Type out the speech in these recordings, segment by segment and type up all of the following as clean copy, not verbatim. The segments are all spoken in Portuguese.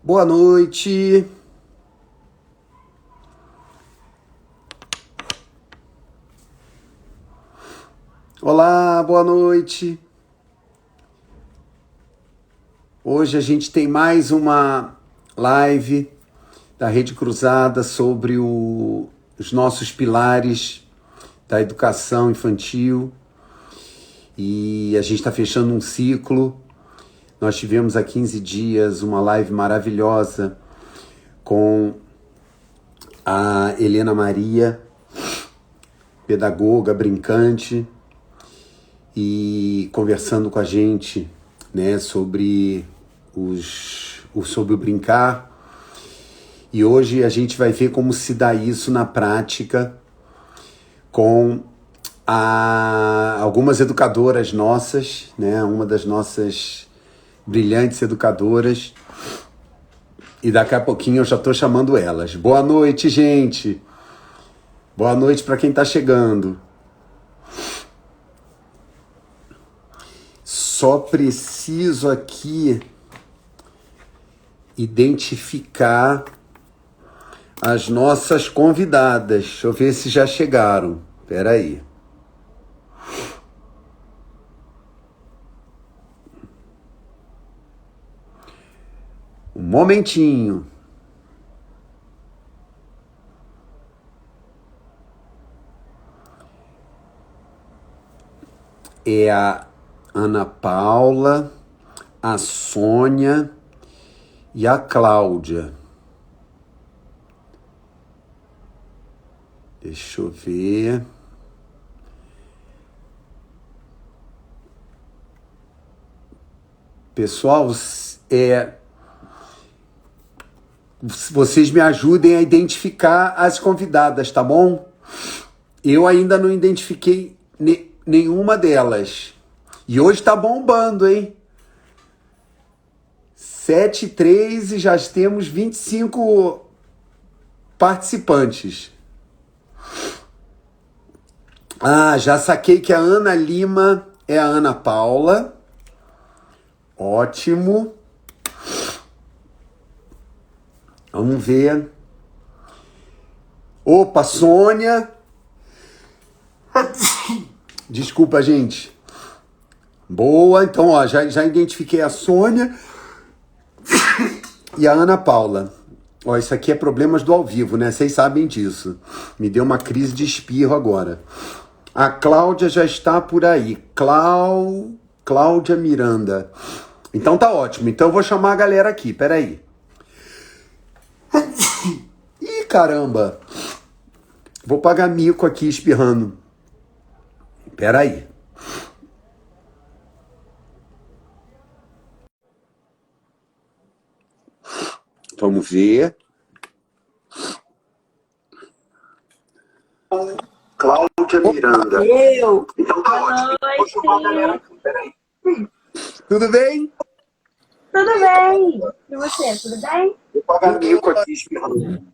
Boa noite. Olá, boa noite. Hoje a gente tem mais uma live da Rede Cruzada sobre os nossos pilares da educação infantil. E a gente está fechando um ciclo. Nós tivemos há 15 dias uma live maravilhosa com a Helena Maria, pedagoga, brincante, e conversando com a gente, né, sobre sobre o brincar. E hoje a gente vai ver como se dá isso na prática com algumas educadoras nossas, né, uma das nossas brilhantes educadoras. E daqui a pouquinho eu já estou chamando elas. Boa noite, gente. Boa noite para quem está chegando. Só preciso aqui identificar as nossas convidadas. Deixa eu ver se já chegaram. Espera aí. Um momentinho. É a Ana Paula, a Sônia e a Cláudia. Deixa eu ver. Pessoal, vocês me ajudem a identificar as convidadas, tá bom? Eu ainda não identifiquei nenhuma delas. E hoje tá bombando, hein? 7:03 e já temos 25 participantes. Ah, já saquei que a Ana Lima é a Ana Paula. Ótimo. Vamos ver. Opa, Sônia. Desculpa, gente. Boa, então, ó, já identifiquei a Sônia e a Ana Paula. Ó, isso aqui é problemas do ao vivo, né? Vocês sabem disso. Me deu uma crise de espirro agora. A Cláudia já está por aí. Cláudia Miranda. Então tá ótimo. Então eu vou chamar a galera aqui. Peraí. Ih, caramba. Vou pagar mico aqui espirrando. Peraí. Vamos ver. Cláudia Miranda. Então tá ótimo. Vou chamar a galera aqui. Peraí. Tudo bem? Tudo bem. E você, tudo bem? Vou pagar mico aqui espirrando.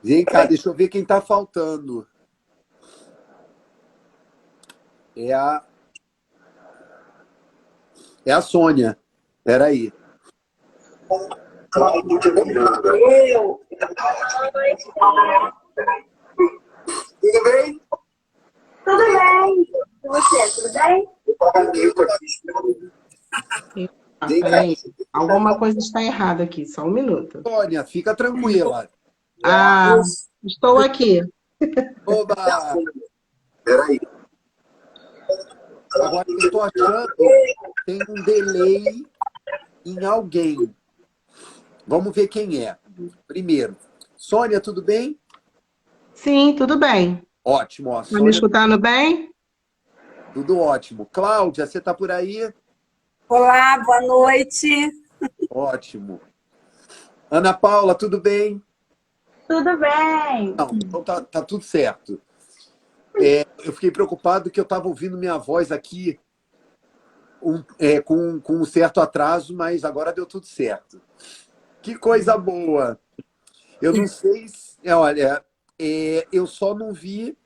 Vem cá, deixa eu ver quem tá faltando. É a Sônia. Peraí. Cláudia Miranda. Tudo bem? Tudo bem. E você, tudo bem? Vou pagar mico aqui espirrando. Vem cá. Peraí, alguma coisa está errada aqui, só um minuto. Sônia, fica tranquila. Ah, estou aqui. Oba! Peraí. Agora eu tô achando que tem um delay em alguém. Vamos ver quem é. Primeiro, Sônia, tudo bem? Sim, tudo bem. Ótimo, ó. Está me Sônia, escutando bem? tudo ótimo. Cláudia, você tá por aí? Olá, boa noite. Ótimo. Ana Paula, tudo bem? Tudo bem. Não, então tá tudo certo. Eu fiquei preocupado que eu estava ouvindo minha voz aqui com um certo atraso, mas agora deu tudo certo. Que coisa boa! Eu não sei se... olha, eu só não vi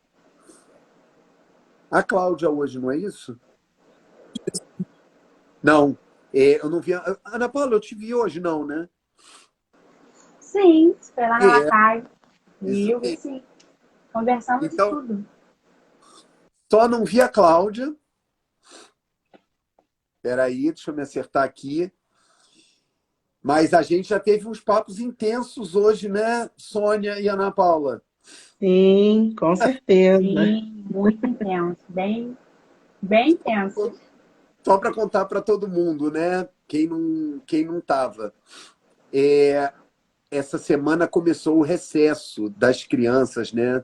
a Cláudia hoje, não é isso? Não, eu não vi... Ana Paula, eu te vi hoje, não, né? Sim, foi lá na É, Lacai. E isso eu vi mesmo. sim. Conversamos de Então, tudo. só não vi a Cláudia. Peraí, deixa eu me acertar aqui. Mas a gente já teve uns papos intensos hoje, né, Sônia e Ana Paula? Sim, com certeza. Sim, muito intenso. Bem intenso. Só para contar para todo mundo, né? Quem não estava. Essa semana começou o recesso das crianças, né,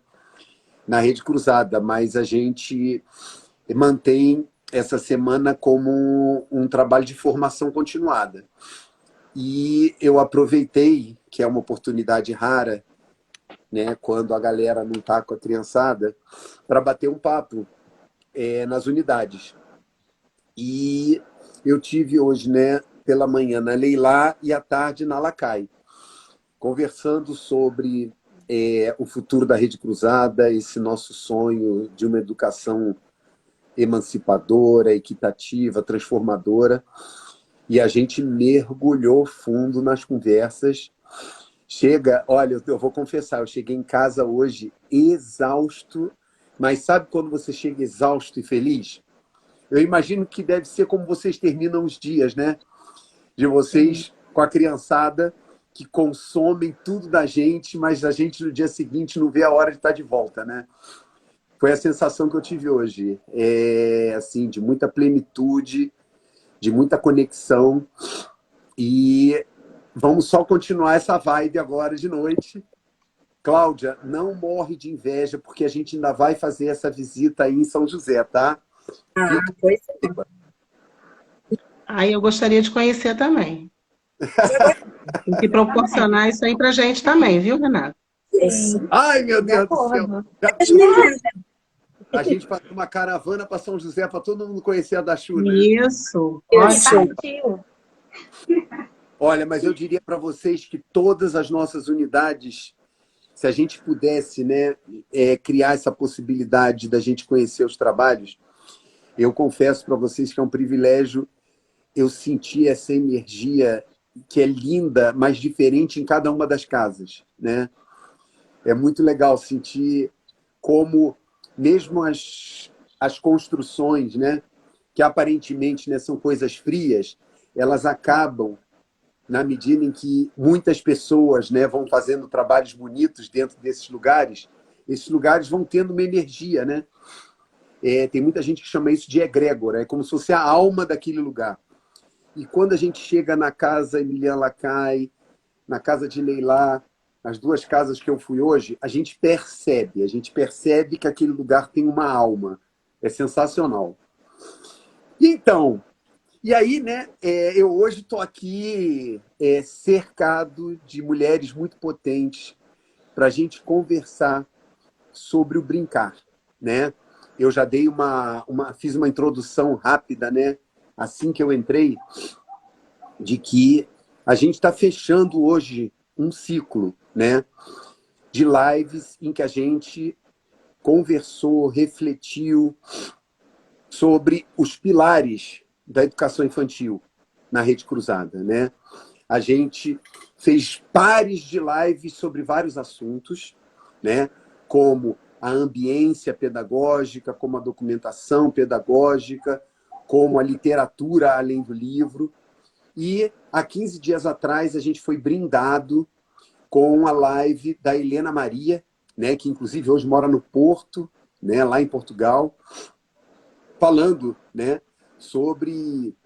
na Rede Cruzada, mas a gente mantém essa semana como um trabalho de formação continuada. E eu aproveitei, que é uma oportunidade rara, né, quando a galera não está com a criançada, para bater um papo nas unidades. E eu tive hoje, né, pela manhã na Leilá e à tarde na Lacai, conversando sobre o futuro da Rede Cruzada, esse nosso sonho de uma educação emancipadora, equitativa, transformadora. E a gente mergulhou fundo nas conversas. Olha, eu vou confessar, eu cheguei em casa hoje exausto, mas sabe quando você chega exausto e feliz? Eu imagino que deve ser como vocês terminam os dias, né? De vocês com a criançada que consomem tudo da gente, mas a gente no dia seguinte não vê a hora de estar de volta, né? Foi a sensação que eu tive hoje. Assim, de muita plenitude, de muita conexão. E vamos só continuar essa vibe agora de noite. Cláudia, não morre de inveja, porque a gente ainda vai fazer essa visita aí em São José, tá? Ah, Fica... pois é. Aí eu gostaria de conhecer também. Tem que Também. proporcionar isso aí pra gente também, viu, Renato? Sim, Ai, meu de Deus do céu! acordo. Já As pensou meninas, a gente fazer uma caravana para São José para todo mundo conhecer a Dachu, né? Isso, isso. ótimo. Partiu. Olha, mas eu diria para vocês que todas as nossas unidades, se a gente pudesse, né, criar essa possibilidade da gente conhecer os trabalhos, eu confesso para vocês que é um privilégio eu sentir essa energia que é linda, mas diferente em cada uma das casas, né? É muito legal sentir como mesmo as construções, né, que aparentemente, né, são coisas frias, elas acabam na medida em que muitas pessoas, né, vão fazendo trabalhos bonitos dentro desses lugares, esses lugares vão tendo uma energia, né? Tem muita gente que chama isso de egrégora, é como se fosse a alma daquele lugar. E quando a gente chega na casa Emiliana Lacai, na casa de Leilá, as duas casas que eu fui hoje, a gente percebe que aquele lugar tem uma alma. É sensacional. E então, e aí, né, eu hoje estou aqui cercado de mulheres muito potentes para a gente conversar sobre o brincar, né? Eu já dei fiz uma introdução rápida, né? Assim que eu entrei, de que a gente está fechando hoje um ciclo, né, de lives em que a gente conversou, refletiu sobre os pilares da educação infantil na Rede Cruzada, né? A gente fez pares de lives sobre vários assuntos, né? Como a ambiência pedagógica, como a documentação pedagógica, como a literatura além do livro. E há 15 dias atrás a gente foi brindado com a live da Helena Maria, né, que inclusive hoje mora no Porto, né, lá em Portugal, falando, né, sobre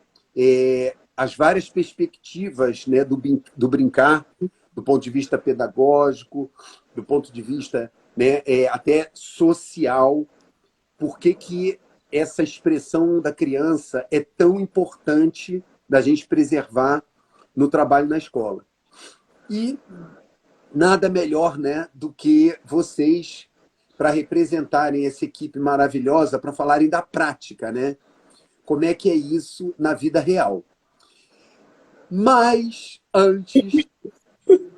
as várias perspectivas, né, do brincar, do ponto de vista pedagógico, do ponto de vista, né, até social, por que essa expressão da criança é tão importante da gente preservar no trabalho na escola. E nada melhor, né, do que vocês para representarem essa equipe maravilhosa, para falarem da prática, né? Como é que é isso na vida real. Mas, antes,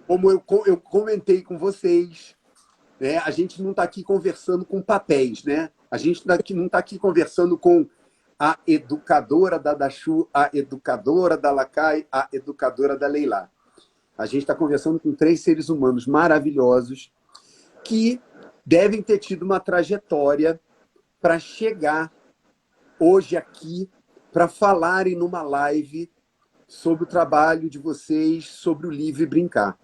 como eu comentei com vocês, né, a gente não está aqui conversando com papéis, né? A gente não está aqui conversando com a educadora da Dachu, a educadora da Lacai, a educadora da Leilá. A gente está conversando com 3 seres humanos maravilhosos que devem ter tido uma trajetória para chegar hoje aqui para falarem numa live sobre o trabalho de vocês, sobre o Livre Brincar.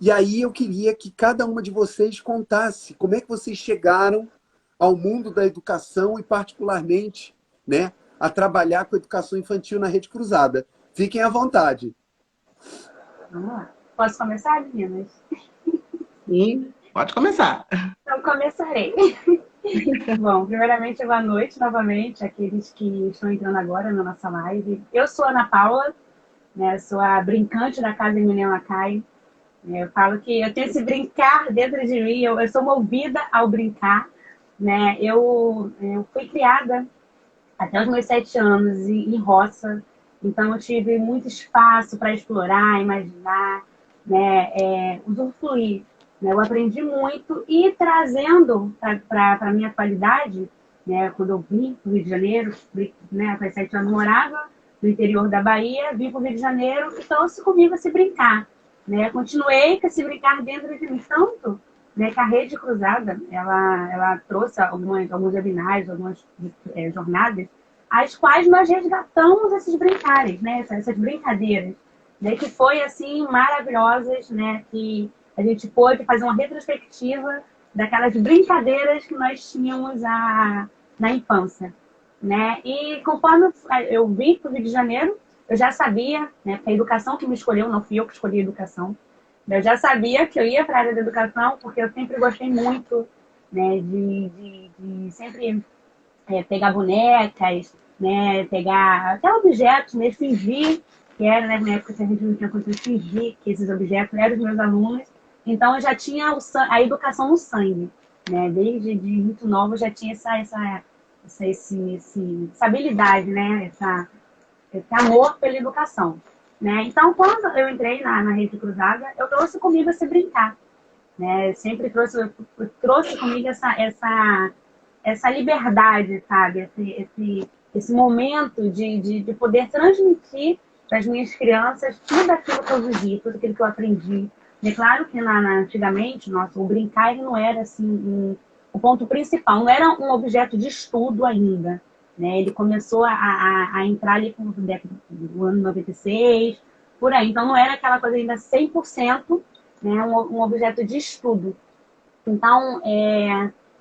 E aí eu queria que cada uma de vocês contasse como é que vocês chegaram ao mundo da educação e, particularmente, né, a trabalhar com educação infantil na Rede Cruzada. Fiquem à vontade. Vamos lá. Posso começar, meninas? E pode começar. Então, começarei. Bom, primeiramente, boa noite novamente, aqueles que estão entrando agora na nossa live. Eu sou a Ana Paula, né, sou a brincante da Casa Eminem Lacai. Eu falo que eu tenho esse brincar dentro de mim, eu sou movida ao brincar. Né? Eu fui criada até os meus 7 anos em roça, então eu tive muito espaço para explorar, imaginar, né? Usufruir. Né? Eu aprendi muito e trazendo para a minha atualidade, né? Quando eu vim para o Rio de Janeiro, né? Após 7 anos morava no interior da Bahia, vim para o Rio de Janeiro e trouxe comigo esse brincar. Né? Continuei com esse brincar dentro de mim tanto, né, que a Rede Cruzada ela trouxe alguns webinários, algumas jornadas, as quais nós resgatamos esses brincares, né, essas brincadeiras, né, que foi assim maravilhosas, né, que a gente pôde fazer uma retrospectiva daquelas brincadeiras que nós tínhamos na infância. Né? E conforme eu vim para o Rio de Janeiro, eu já sabia, né, porque a educação que me escolheu, não fui eu que escolhi a educação, eu já sabia que eu ia para a área da educação, porque eu sempre gostei muito, né, de sempre pegar bonecas, né, pegar até objetos, né, fingir que era, né, na época que a gente não tinha condição de fingir que esses objetos eram os meus alunos. Então, eu já tinha a educação no sangue. Né, desde muito nova, eu já tinha essa habilidade, né, esse amor pela educação. Né? Então, quando eu entrei na Rede Cruzada, eu trouxe comigo esse brincar. Né? Sempre trouxe comigo essa liberdade, sabe? Esse momento de poder transmitir para as minhas crianças tudo aquilo que eu vivi, tudo aquilo que eu aprendi. É claro que antigamente, o brincar ele não era assim, o ponto principal, não era um objeto de estudo ainda. Né? Ele começou a entrar ali no ano 96, por aí. Então, não era aquela coisa ainda 100%, né? Um objeto de estudo. Então,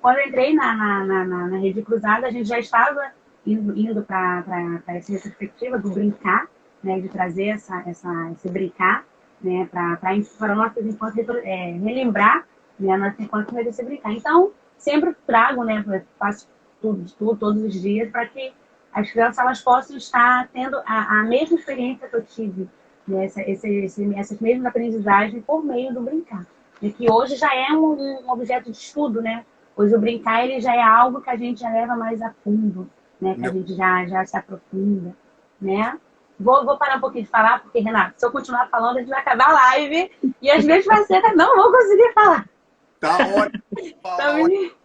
quando eu entrei na Rede Cruzada, a gente já estava indo para essa perspectiva do brincar, né? De trazer esse brincar, né? Para nossas infâncias relembrar, né? A nossa infância desse brincar. Então, sempre trago, né? Faço tudo todos os dias, para que as crianças elas possam estar tendo a mesma experiência que eu tive, né? Essas mesmas aprendizagens por meio do brincar. E que hoje já é um objeto de estudo, né? Hoje o brincar ele já é algo que a gente já leva mais a fundo, né? Que a gente já se aprofunda, né? Vou parar um pouquinho de falar, porque, Renato, se eu continuar falando, a gente vai acabar a live e as minhas parceiras não vão conseguir falar. Tá ótimo.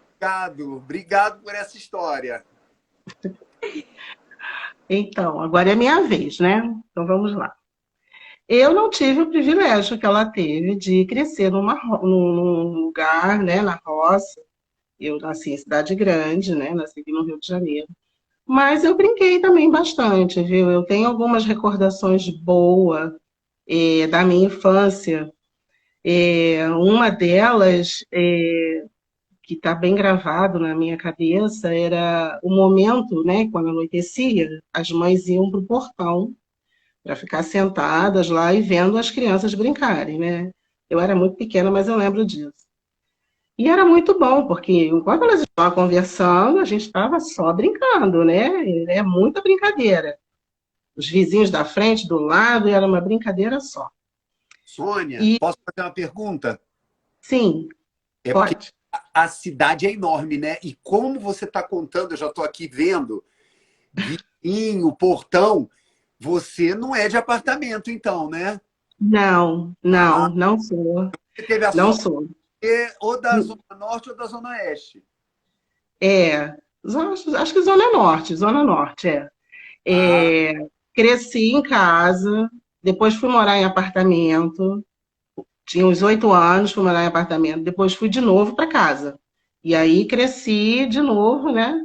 Obrigado por essa história. Então, agora é minha vez, né? Então vamos lá. Eu não tive o privilégio que ela teve de crescer num lugar, né, na roça. Eu nasci em cidade grande, né? Nasci aqui no Rio de Janeiro. Mas eu brinquei também bastante, viu? Eu tenho algumas recordações boas da minha infância. Uma delas que está bem gravado na minha cabeça, era o momento, né, quando anoitecia, as mães iam para o portão para ficar sentadas lá e vendo as crianças brincarem, né? Eu era muito pequena, mas eu lembro disso. E era muito bom, porque enquanto elas estavam conversando, a gente estava só brincando, né? É muita brincadeira. Os vizinhos da frente, do lado, era uma brincadeira só. Sônia, posso fazer uma pergunta? Sim, pode. Porque a cidade é enorme, né? E como você está contando, eu já estou aqui vendo, vizinho, portão, você não é de apartamento, então, né? Não sou. Você teve a Não sorte sou. ou da Zona Norte ou da Zona Oeste? Acho que Zona Norte, Cresci em casa, depois fui morar em apartamento, tinha uns 8 anos, fui morar em apartamento, depois fui de novo para casa. E aí cresci de novo, né,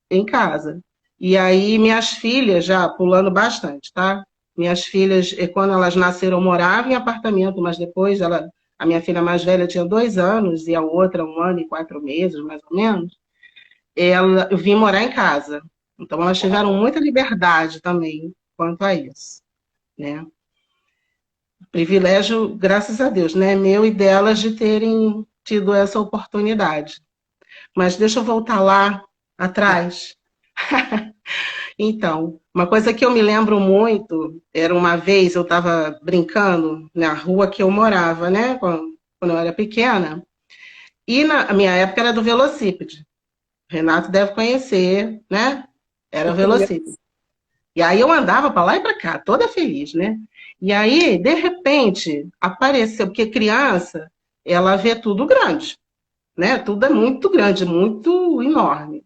em casa. E aí minhas filhas, já pulando bastante, tá? Minhas filhas, quando elas nasceram, moravam em apartamento, mas depois a minha filha mais velha tinha 2 anos e a outra 1 ano e 4 meses, mais ou menos. Eu vim morar em casa. Então elas tiveram muita liberdade também quanto a isso, né? Privilégio, graças a Deus, né? Meu e delas de terem tido essa oportunidade. Mas deixa eu voltar lá atrás. Então, uma coisa que eu me lembro muito, era uma vez eu estava brincando na rua que eu morava, né? Quando eu era pequena. E a minha época era do velocípede. Renato deve conhecer, né? Era o velocípede. E aí eu andava para lá e para cá, toda feliz, né? E aí, de repente, apareceu, porque criança, ela vê tudo grande, né? Tudo é muito grande, muito enorme.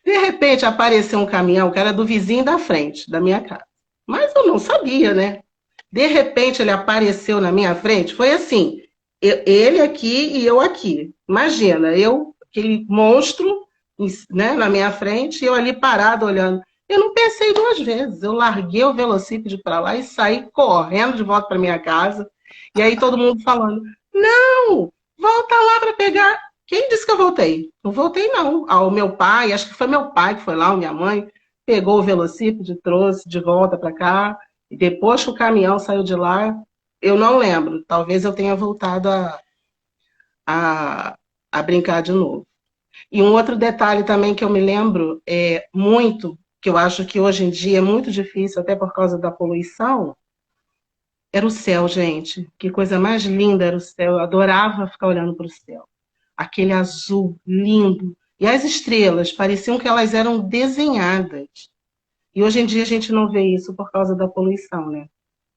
De repente, apareceu um caminhão que era do vizinho da frente, da minha casa. Mas eu não sabia, né? De repente, ele apareceu na minha frente, foi assim, ele aqui e eu aqui. Imagina, aquele monstro, né, na minha frente, e eu ali parado olhando. Eu não pensei 2 vezes, eu larguei o velocípede para lá e saí correndo de volta para minha casa. E aí todo mundo falando, não, volta lá para pegar. Quem disse que eu voltei? Não voltei, não. O meu pai, acho que foi meu pai que foi lá, ou minha mãe, pegou o velocípede, trouxe de volta para cá. E depois que o caminhão saiu de lá, eu não lembro. Talvez eu tenha voltado a brincar de novo. E um outro detalhe também que eu me lembro muito, que eu acho que hoje em dia é muito difícil, até por causa da poluição, era o céu, gente. Que coisa mais linda era o céu. Eu adorava ficar olhando para o céu. Aquele azul lindo. E as estrelas pareciam que elas eram desenhadas. E hoje em dia a gente não vê isso por causa da poluição, né?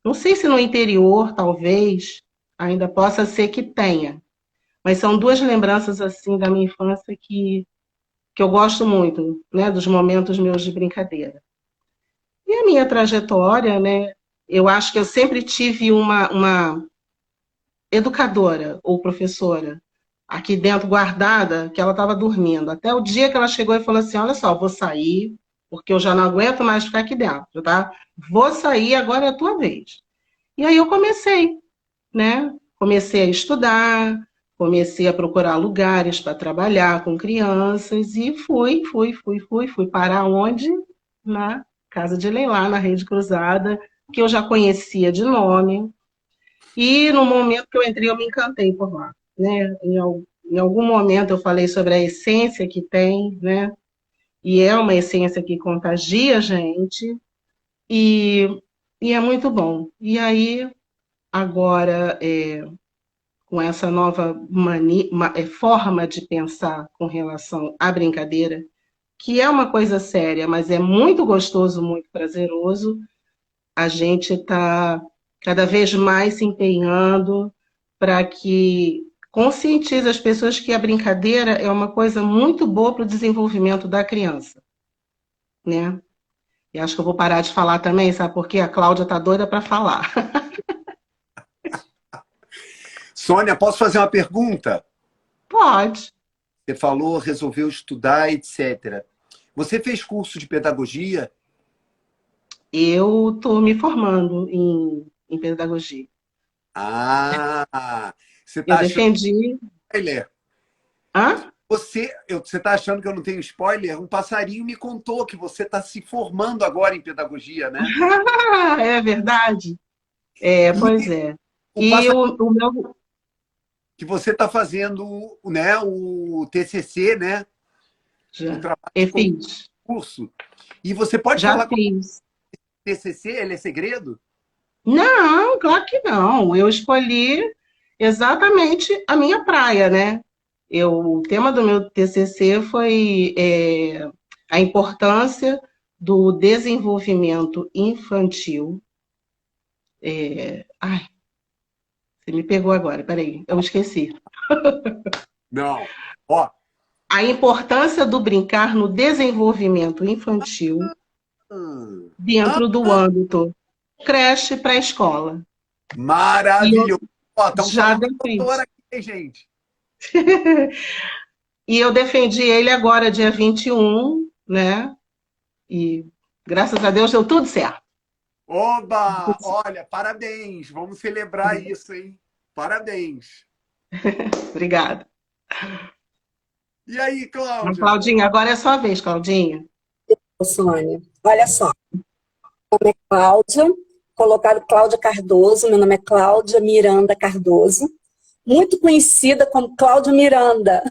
Não sei se no interior, talvez, ainda possa ser que tenha. Mas são 2 lembranças, assim, da minha infância que eu gosto muito, né? Dos momentos meus de brincadeira. E a minha trajetória, né? Eu acho que eu sempre tive uma educadora ou professora aqui dentro guardada, que ela estava dormindo. Até o dia que ela chegou e falou assim, olha só, vou sair, porque eu já não aguento mais ficar aqui dentro, tá? Vou sair, agora é a tua vez. E aí eu comecei, né? Comecei a estudar, comecei a procurar lugares para trabalhar com crianças e fui parar onde? Na Casa de Leilá, na Rede Cruzada, que eu já conhecia de nome. E no momento que eu entrei, eu me encantei por lá, né? Em algum momento eu falei sobre a essência que tem, né? E é uma essência que contagia a gente e é muito bom. E aí, agora, com essa nova forma de pensar com relação à brincadeira, que é uma coisa séria, mas é muito gostoso, muito prazeroso, a gente está cada vez mais se empenhando para que conscientize as pessoas que a brincadeira é uma coisa muito boa para o desenvolvimento da criança, né? E acho que eu vou parar de falar também, sabe? Porque a Cláudia tá doida para falar. Sônia, posso fazer uma pergunta? Pode. Você falou, resolveu estudar, etc. Você fez curso de pedagogia? Eu estou me formando em pedagogia. Ah, você Eu está achando defendi. spoiler? Hã? Você está achando que eu não tenho spoiler? Um passarinho me contou que você está se formando agora em pedagogia, né? É verdade. Pois E é. o E passarinho o meu. que você está fazendo, né, o TCC, né? O Já. trabalho de Eu fiz. concurso. E você pode Já falar qual fiz. é o TCC? Ele é segredo? Não, claro que não. Eu escolhi exatamente a minha praia, né? O tema do meu TCC foi a importância do desenvolvimento infantil. Ai, você me pegou agora, peraí, eu esqueci. Não. Ó, A importância do brincar no desenvolvimento infantil hum, dentro do âmbito creche pré-escola. E eu, maravilhoso. Ó, estamos Já falando defendi. doutora aqui, hein, gente? E eu defendi ele agora, dia 21, né? E graças a Deus deu tudo certo. Oba! Olha, parabéns. Vamos celebrar isso, hein? Parabéns. Obrigada. E aí, Então, Cláudia? Claudinha, agora é a sua vez, Claudinha. Sônia. Olha só, meu nome é Cláudia, colocaram Cláudia Cardoso, meu nome é Cláudia Miranda Cardoso, muito conhecida como Cláudia Miranda.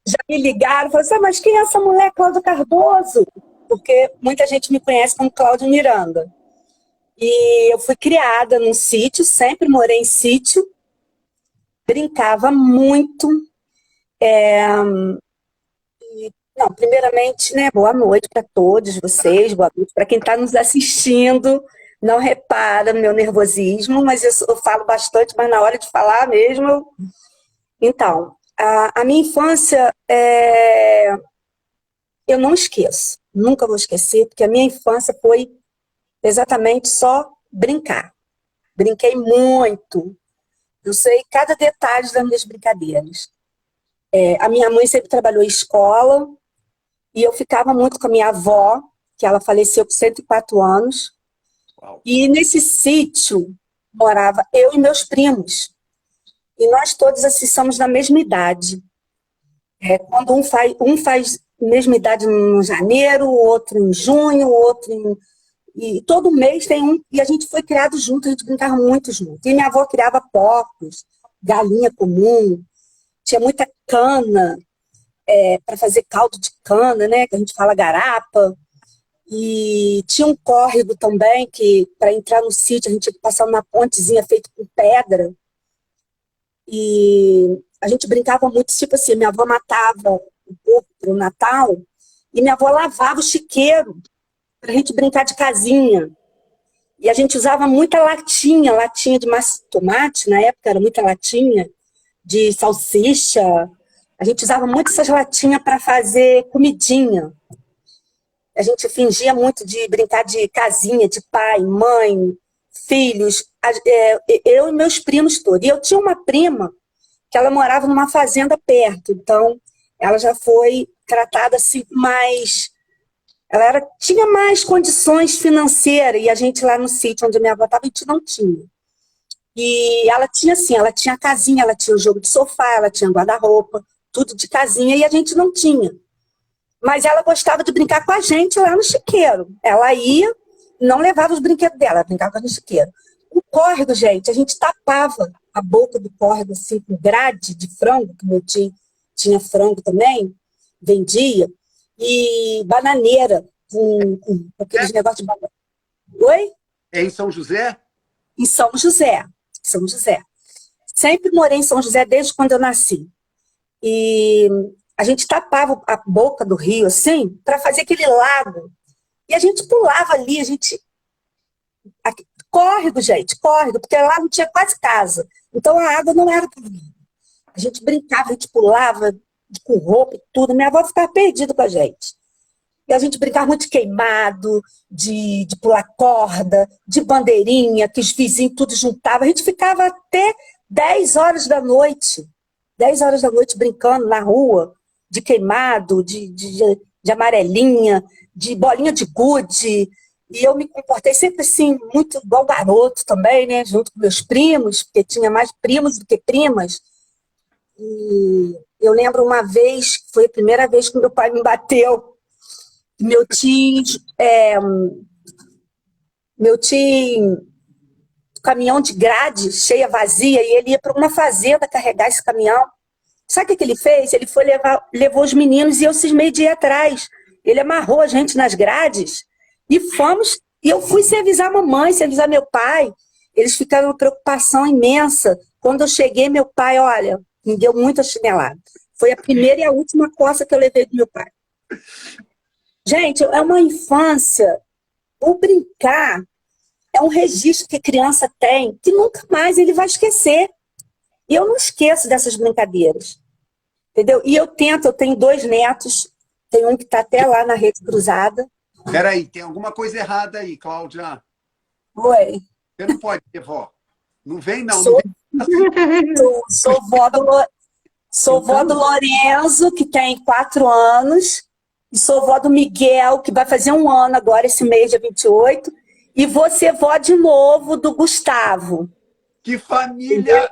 Já me ligaram e falaram assim, mas quem é essa mulher, Cláudia Cardoso? Porque muita gente me conhece como Cláudia Miranda. E eu fui criada num sítio, sempre morei em sítio, brincava muito. Não, primeiramente, né, boa noite para todos vocês, boa noite para quem está nos assistindo. Não repara no meu nervosismo, mas eu falo bastante, mas na hora de falar mesmo. Então, a minha infância, eu não esqueço, nunca vou esquecer, porque a minha infância foi exatamente só brincar. Brinquei muito, eu sei cada detalhe das minhas brincadeiras. A minha mãe sempre trabalhou em escola, e eu ficava muito com a minha avó, que ela faleceu com 104 anos. Uau. E nesse sítio morava eu e meus primos. E nós todos assim somos da mesma idade. Quando um faz mesma idade em janeiro, o outro em junho, o outro em... E todo mês tem um. E a gente foi criado junto, a gente brincava muito junto. E minha avó criava porcos, galinha comum, tinha muita cana, para fazer caldo de cana, né? Que a gente fala garapa. E tinha um córrego também, que para entrar no sítio a gente tinha que passar uma pontezinha feita com pedra. E a gente brincava muito, tipo assim, minha avó matava o porco para o Natal, e minha avó lavava o chiqueiro para a gente brincar de casinha. E a gente usava muita latinha de massa de tomate, na época era muita latinha, de salsicha. A gente usava muito essas latinhas para fazer comidinha. A gente fingia muito de brincar de casinha, de pai, mãe, filhos, eu e meus primos todos. E eu tinha uma prima que ela morava numa fazenda perto, então ela já foi tratada assim mais... tinha mais condições financeiras, e a gente lá no sítio onde minha avó estava, a gente não tinha. E ela tinha assim, ela tinha a casinha, ela tinha o jogo de sofá, ela tinha guarda-roupa, tudo de casinha, e a gente não tinha. Mas ela gostava de brincar com a gente lá no chiqueiro. Ela ia, não levava os brinquedos dela, ela brincava no chiqueiro. O córrego, gente, a gente tapava a boca do córrego assim, com grade de frango, que meu tio tinha frango também, vendia, e bananeira, com aqueles negócios de banana. Oi? É em São José? Em São José. São José. Sempre morei em São José desde quando eu nasci. E a gente tapava a boca do rio, assim, para fazer aquele lago. E a gente pulava ali, córrego, gente, córrego, porque lá não tinha quase casa. Então a água não era poluída. A gente brincava, a gente pulava com roupa e tudo. Minha avó ficava perdida com a gente. E a gente brincava muito de queimado, de pular corda, de bandeirinha, que os vizinhos tudo juntavam. A gente ficava até 10 horas da noite. 10 horas da noite brincando na rua, de queimado, de amarelinha, de bolinha de gude. E eu me comportei sempre assim, muito igual garoto também, né? Junto com meus primos, porque tinha mais primos do que primas. E eu lembro uma vez, foi a primeira vez que meu pai me bateu. Meu tio, caminhão de grade, cheia, vazia, e ele ia para uma fazenda carregar esse caminhão. Sabe o que ele fez? Ele foi levou os meninos e eu cismei de ir atrás. Ele amarrou a gente nas grades e fomos. E eu fui sem avisar a mamãe, sem avisar meu pai. Eles ficaram uma preocupação imensa. Quando eu cheguei, meu pai, olha, me deu muita chinelada. Foi a primeira e a última coça que eu levei do meu pai. Gente, é uma infância. O brincar é um registro que a criança tem que nunca mais ele vai esquecer. E eu não esqueço dessas brincadeiras. Entendeu? E eu tenho 2 netos, tem um que está até lá na Rede Cruzada. Peraí, tem alguma coisa errada aí, Cláudia. Oi. Você não pode ter vó. Não vem, não. Não Sou, vem assim. sou sou vó do Lorenzo, que tem 4 anos, e sou vó do Miguel, que vai fazer 1 ano agora, esse mês, dia 28, e vou ser vó de novo do Gustavo. Que família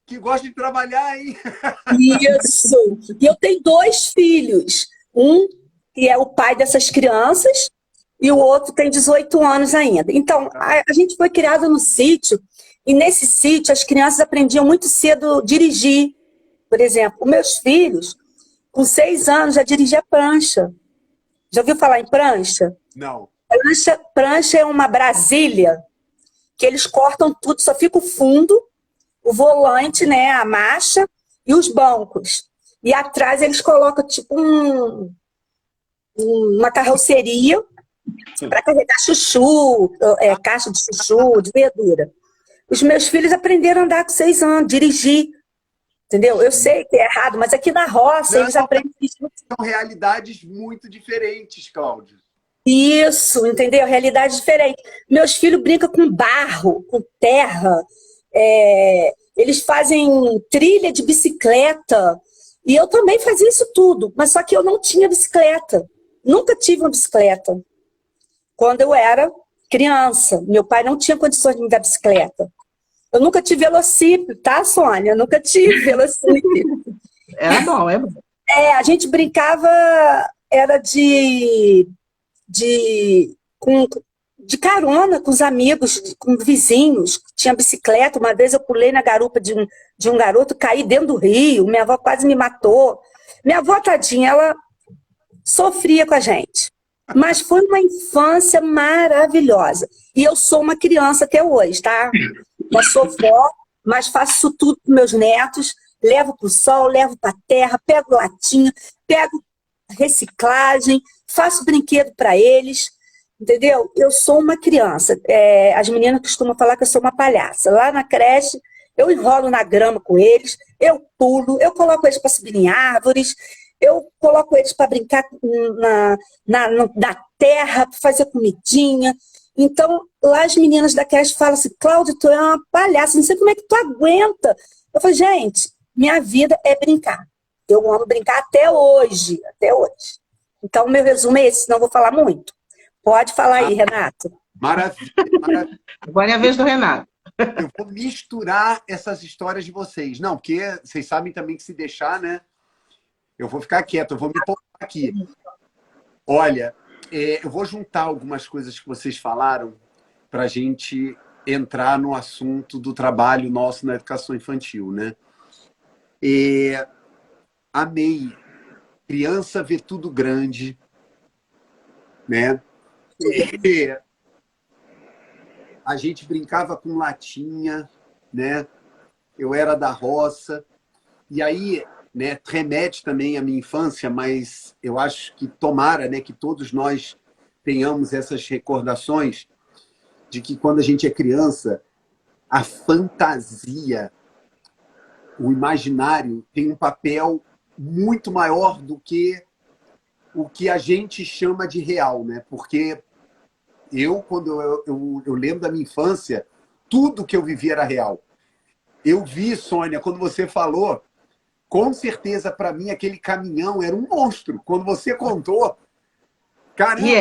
que gosta de trabalhar, hein? Isso! E eu tenho 2 filhos. Um que é o pai dessas crianças, e o outro tem 18 anos ainda. Então, a gente foi criado no sítio, e nesse sítio as crianças aprendiam muito cedo a dirigir. Por exemplo, os meus filhos, com 6 anos, já dirigiam prancha. Já ouviu falar em prancha? Não. Prancha é uma Brasília, que eles cortam tudo, só fica o fundo, o volante, né, a marcha e os bancos. E atrás eles colocam tipo uma carroceria para carregar chuchu, caixa de chuchu, de verdura. Os meus filhos aprenderam a andar com 6 anos, dirigir. Entendeu? Eu sei que é errado, mas aqui na roça eles aprendem isso. São realidades muito diferentes, Cláudio. Isso, entendeu? Realidade diferente. Meus filhos brincam com barro, com terra. Eles fazem trilha de bicicleta. E eu também fazia isso tudo, mas só que eu não tinha bicicleta. Nunca tive uma bicicleta. Quando eu era criança, meu pai não tinha condições de me dar bicicleta. Eu nunca tive velocípede, tá, Sônia? Eu nunca tive velocípede. É bom, é bom. A gente brincava, era de carona com os amigos, com vizinhos. Tinha bicicleta. Uma vez eu pulei na garupa de um garoto, caí dentro do rio. Minha avó quase me matou. Minha avó, tadinha, ela sofria com a gente. Mas foi uma infância maravilhosa. E eu sou uma criança até hoje, tá? Eu sou vó, mas faço tudo com meus netos. Levo para o sol, levo para a terra, pego latinha, pego reciclagem, faço brinquedo para eles. Entendeu? Eu sou uma criança. As meninas costumam falar que eu sou uma palhaça. Lá na creche, eu enrolo na grama com eles, eu pulo, eu coloco eles para subir em árvores, eu coloco eles para brincar na terra, para fazer comidinha. Então, lá as meninas da creche falam assim: Cláudia, tu é uma palhaça, não sei como é que tu aguenta. Eu falo: gente, minha vida é brincar. Eu amo brincar até hoje, até hoje. Então, meu resumo é esse, senão eu vou falar muito. Pode falar aí, Renato. Maravilha, maravilha. Agora é a vez do Renato. Eu vou misturar essas histórias de vocês. Não, porque vocês sabem também que se deixar, né? Eu vou ficar quieto, eu vou me poupar aqui. Olha, eu vou juntar algumas coisas que vocês falaram para a gente entrar no assunto do trabalho nosso na educação infantil, né? Amei. Criança vê tudo grande, né? A gente brincava com latinha, né? Eu era da roça. E aí, né, remete também à minha infância, mas eu acho que tomara, né, que todos nós tenhamos essas recordações de que quando a gente é criança, a fantasia, o imaginário tem um papel muito maior do que o que a gente chama de real, né? Porque quando eu lembro da minha infância, tudo que eu vivi era real. Eu vi, Sônia, quando você falou, com certeza para mim aquele caminhão era um monstro. Quando você contou, caramba, E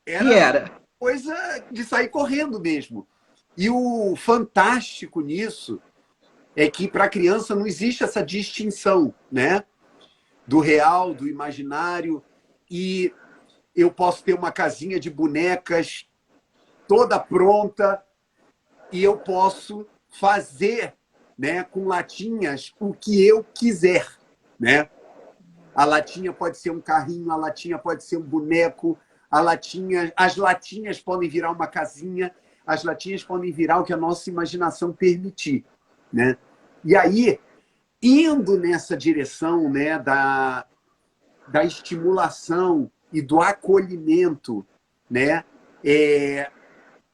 era. Coisa de sair correndo mesmo. E o fantástico nisso é que para a criança não existe essa distinção, né? Do real, do imaginário. E eu posso ter uma casinha de bonecas toda pronta e eu posso fazer, né, com latinhas o que eu quiser, né? A latinha pode ser um carrinho, a latinha pode ser um boneco, as latinhas podem virar uma casinha, as latinhas podem virar o que a nossa imaginação permitir, né? E aí, indo nessa direção, né, da estimulação e do acolhimento, né,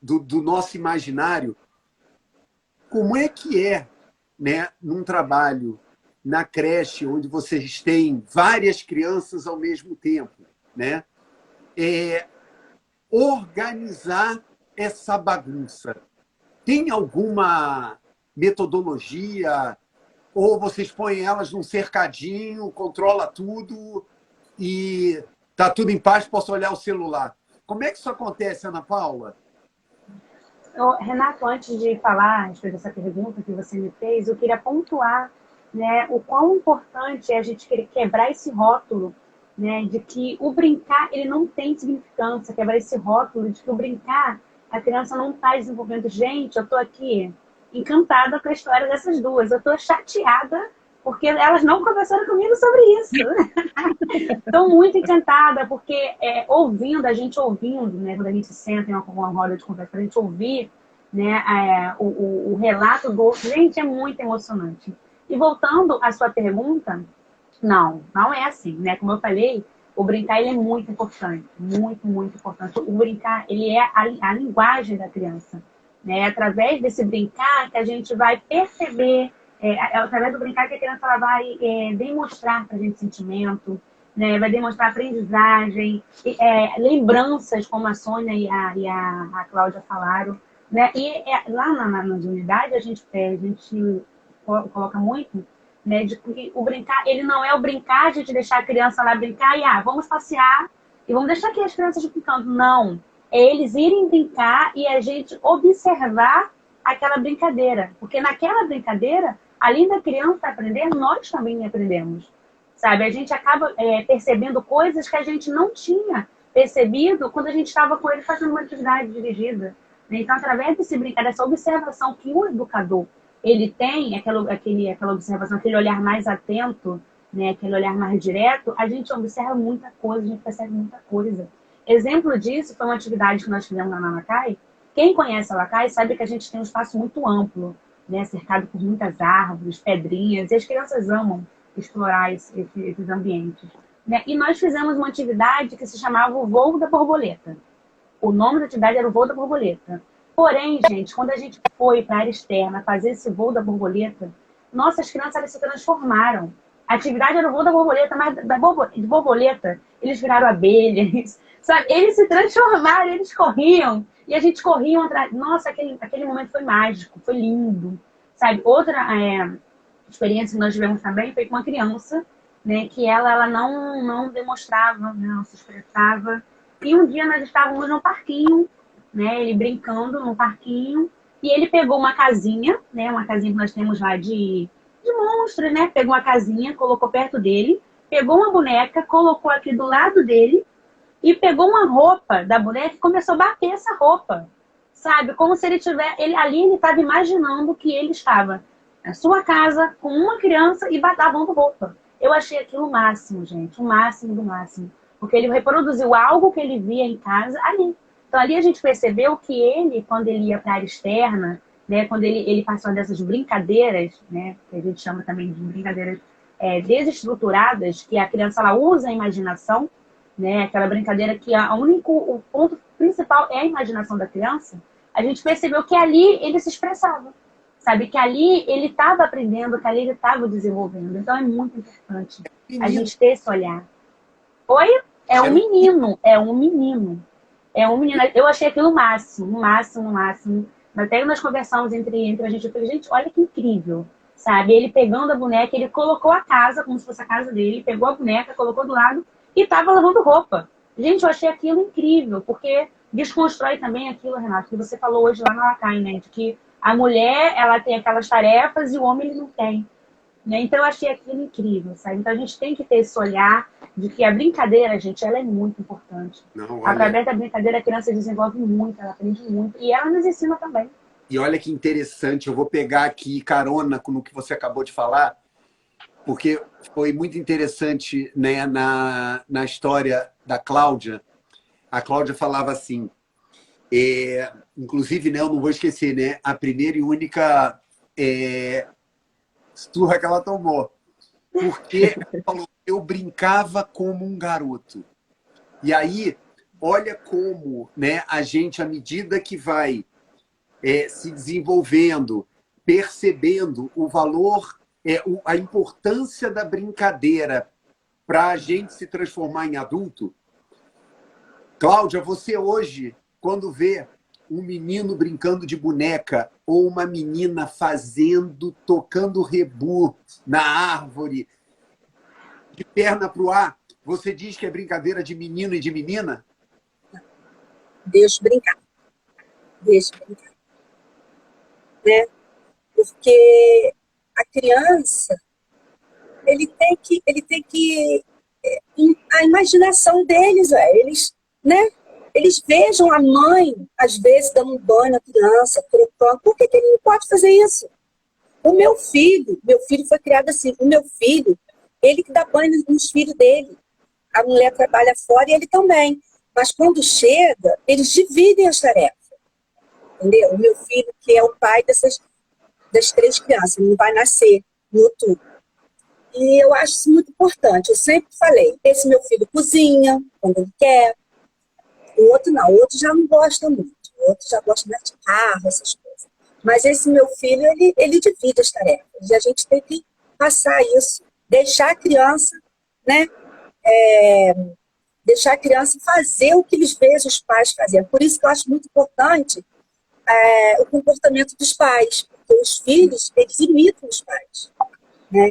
do nosso imaginário, como é que né, num trabalho na creche, onde vocês têm várias crianças ao mesmo tempo, né, organizar essa bagunça, Tem alguma metodologia? Ou vocês põem elas num cercadinho, controla tudo e tá tudo em paz, posso olhar o celular? Como é que isso acontece, Ana Paula? Renato, antes de falar a respeito dessa pergunta que você me fez, eu queria pontuar, né, o quão importante é a gente querer quebrar esse rótulo, né, de que o brincar ele não tem significância, quebrar esse rótulo de que o brincar a criança não está desenvolvendo. Gente, eu estou aqui encantada com a história dessas duas. Eu estou chateada porque elas não conversaram comigo sobre isso. Estou muito encantada porque ouvindo, né, quando a gente senta em uma roda de conversa, a gente ouvir, né, o relato do outro, gente, é muito emocionante. E voltando à sua pergunta, não é assim, né? Como eu falei, o brincar ele é muito importante, muito, muito importante. O brincar, ele é a linguagem da criança, né? É através desse brincar que a gente vai perceber, através do brincar que a criança ela vai demonstrar para a gente sentimento, né? Vai demonstrar aprendizagem, lembranças, como a Sônia e a Cláudia falaram, né? E lá nas unidades a gente coloca muito, né, de que o brincar, ele não é o brincar de deixar a criança lá brincar e vamos passear e vamos deixar aqui as crianças brincando. Não. É eles irem brincar e a gente observar aquela brincadeira. Porque naquela brincadeira, além da criança aprender, nós também aprendemos. Sabe? A gente acaba percebendo coisas que a gente não tinha percebido quando a gente estava com ele fazendo uma atividade dirigida. Então, através desse brincar, dessa observação que o educador ele tem, aquela observação, aquele olhar mais atento, né, aquele olhar mais direto, a gente observa muita coisa, a gente percebe muita coisa. Exemplo disso foi uma atividade que nós fizemos lá na Lacai. Quem conhece a Lacai sabe que a gente tem um espaço muito amplo, né, cercado por muitas árvores, pedrinhas, e as crianças amam explorar esses ambientes. Né? E nós fizemos uma atividade que se chamava o Voo da Borboleta. O nome da atividade era o Voo da Borboleta. Porém, gente, quando a gente foi para a área externa fazer esse voo da borboleta, nossas crianças elas se transformaram. A atividade era o voo da borboleta, mas de borboleta eles viraram abelhas, sabe? Eles se transformaram, eles corriam. E a gente corria atrás. Nossa, aquele momento foi mágico, foi lindo, sabe? Outra experiência que nós tivemos também foi com uma criança, né, que ela não demonstrava, não se expressava. E um dia nós estávamos num parquinho, né, ele brincando num parquinho, e ele pegou uma casinha, né, uma casinha que nós temos lá de monstros, né, pegou uma casinha, colocou perto dele, pegou uma boneca, colocou aqui do lado dele, e pegou uma roupa da boneca e começou a bater essa roupa, sabe, como se ele ele estava imaginando que ele estava na sua casa, com uma criança e batendo roupa. Eu achei aquilo o máximo, gente, o máximo do máximo, porque ele reproduziu algo que ele via em casa ali. Então, ali a gente percebeu que ele, quando ele ia para a área externa, né, quando ele passou dessas brincadeiras, né, que a gente chama também de brincadeiras desestruturadas, que a criança ela usa a imaginação, né, aquela brincadeira que o ponto principal é a imaginação da criança, a gente percebeu que ali ele se expressava, sabe? Que ali ele estava aprendendo, que ali ele estava desenvolvendo. Então, é muito importante a gente ter esse olhar. Oi? É um menino. Eu achei aquilo o máximo. Até nós conversamos entre a gente. Eu falei, gente, olha que incrível, sabe? Ele pegando a boneca, ele colocou a casa, como se fosse a casa dele, pegou a boneca, colocou do lado e estava lavando roupa. Gente, eu achei aquilo incrível, porque desconstrói também aquilo, Renato, que você falou hoje lá na Lacai, né? De que a mulher, ela tem aquelas tarefas e o homem, ele não tem. Né? Então, eu achei aquilo incrível, sabe? Então, a gente tem que ter esse olhar de que a brincadeira, gente, ela é muito importante. Através da brincadeira, a criança desenvolve muito, ela aprende muito. E ela nos ensina também. E olha que interessante, eu vou pegar aqui carona no que você acabou de falar, porque foi muito interessante, né, na história da Cláudia. A Cláudia falava assim, inclusive, né, eu não vou esquecer, né, a primeira e única surra que ela tomou. Porque ela falou, eu brincava como um garoto. E aí, olha como, né, a gente, à medida que vai se desenvolvendo, percebendo o valor, a importância da brincadeira para a gente se transformar em adulto. Cláudia, você hoje, quando vê um menino brincando de boneca ou uma menina tocando rebu na árvore, de perna para o ar, você diz que é brincadeira de menino e de menina? Deixa brincar, deixa brincar, né? Porque a criança, ele tem que a imaginação deles, eles, né? Eles vejam a mãe, às vezes, dando um banho na criança, trocando. Por que ele não pode fazer isso? O meu filho foi criado assim. O meu filho, ele que dá banho nos filhos dele. A mulher trabalha fora e ele também. Mas quando chega, eles dividem as tarefas. Entendeu? O meu filho, que é o pai das 3 crianças, não vai nascer no outubro. E eu acho isso muito importante. Eu sempre falei, esse meu filho cozinha quando ele quer, o outro não, o outro já não gosta muito, o outro já gosta mais de carro, essas coisas. Mas esse meu filho, ele divide as tarefas. E a gente tem que passar isso, deixar a criança, né? Deixar a criança fazer o que eles veem os pais fazendo. Por isso que eu acho muito importante o comportamento dos pais, porque os filhos, eles imitam os pais, né?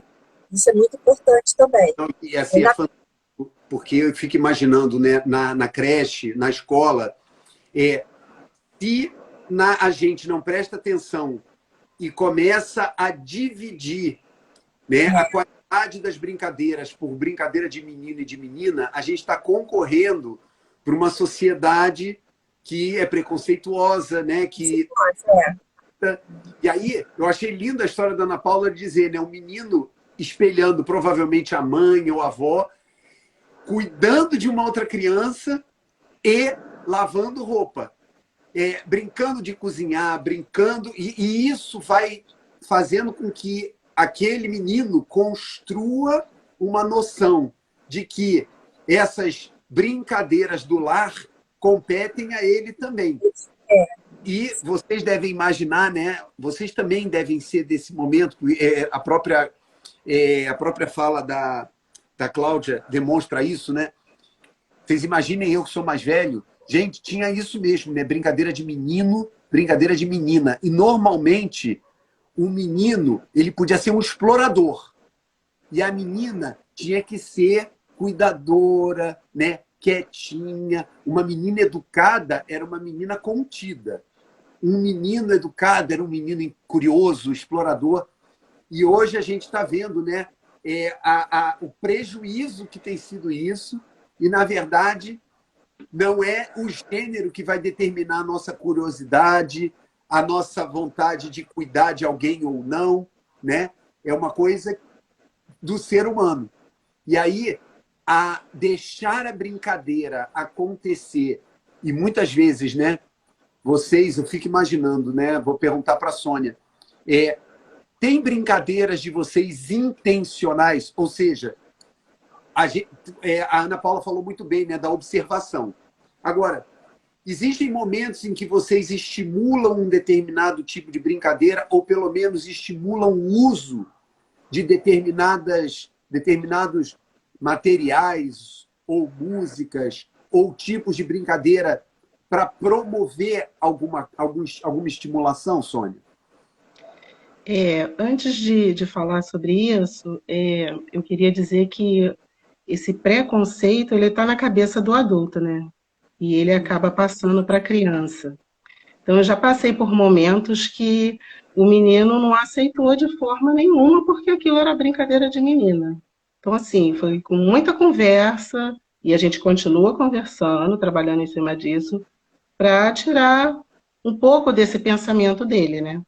Isso é muito importante também. E assim, é fantástico, porque eu fico imaginando, né, na creche, na escola, se a gente não presta atenção e começa a dividir, né, a qualidade das brincadeiras por brincadeira de menino e de menina, a gente está concorrendo para uma sociedade que é preconceituosa, né, que... E aí, eu achei linda a história da Ana Paula de dizer, né, um menino espelhando provavelmente a mãe ou a avó, cuidando de uma outra criança e lavando roupa, brincando de cozinhar, brincando, e isso vai fazendo com que aquele menino construa uma noção de que essas brincadeiras do lar competem a ele também. E vocês devem imaginar, né? Vocês também devem ser desse momento, a própria fala da Cláudia demonstra isso, né? Vocês imaginem eu que sou mais velho. Gente, tinha isso mesmo, né? Brincadeira de menino, brincadeira de menina. E normalmente o menino, ele podia ser um explorador. E a menina tinha que ser cuidadora, né? Quietinha. Uma menina educada era uma menina contida. Um menino educado era um menino curioso, explorador. E hoje a gente está vendo, né, o prejuízo que tem sido isso, e, na verdade, não é o gênero que vai determinar a nossa curiosidade, a nossa vontade de cuidar de alguém ou não, né? É uma coisa do ser humano. E aí, a deixar a brincadeira acontecer, e muitas vezes, né, vocês, eu fico imaginando, né, vou perguntar para a Sônia, tem brincadeiras de vocês intencionais? Ou seja, a Ana Paula falou muito bem, né, da observação. Agora, existem momentos em que vocês estimulam um determinado tipo de brincadeira ou, pelo menos, estimulam o uso de determinados materiais ou músicas ou tipos de brincadeira para promover alguma estimulação, Sônia? Antes de falar sobre isso, eu queria dizer que esse preconceito ele está na cabeça do adulto, né? E ele acaba passando para a criança. Então, eu já passei por momentos que o menino não aceitou de forma nenhuma porque aquilo era brincadeira de menina. Então, assim, foi com muita conversa e a gente continua conversando, trabalhando em cima disso, para tirar um pouco desse pensamento dele, né?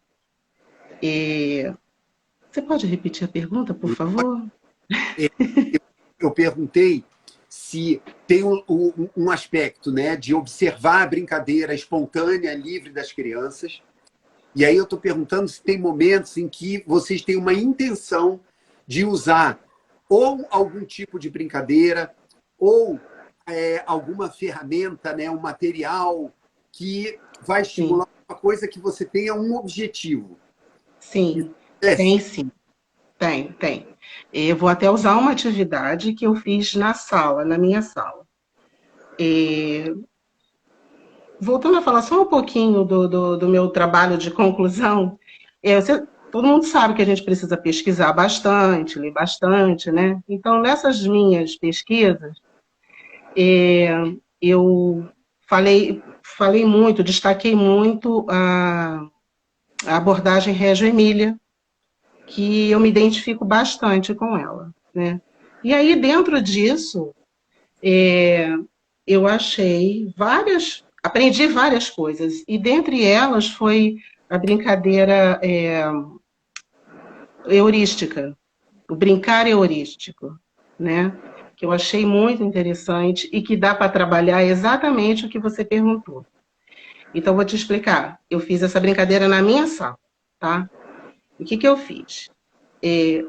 Você pode repetir a pergunta, por favor? Eu perguntei se tem um aspecto, né, de observar a brincadeira espontânea, livre das crianças. E aí eu estou perguntando se tem momentos em que vocês têm uma intenção de usar ou algum tipo de brincadeira ou alguma ferramenta, né, um material que vai estimular uma coisa que você tenha um objetivo. Sim, tem sim. Tem. Eu vou até usar uma atividade que eu fiz na minha sala. voltando a falar só um pouquinho do meu trabalho de conclusão, todo mundo sabe que a gente precisa pesquisar bastante, ler bastante, né? Então, nessas minhas pesquisas, eu falei muito, destaquei muito a abordagem Reggio Emília, que eu me identifico bastante com ela, né? E aí, dentro disso, eu aprendi várias coisas, e dentre elas foi a brincadeira heurística, o brincar heurístico, né? Que eu achei muito interessante e que dá para trabalhar exatamente o que você perguntou. Então, vou te explicar. Eu fiz essa brincadeira na minha sala, tá? O que eu fiz? E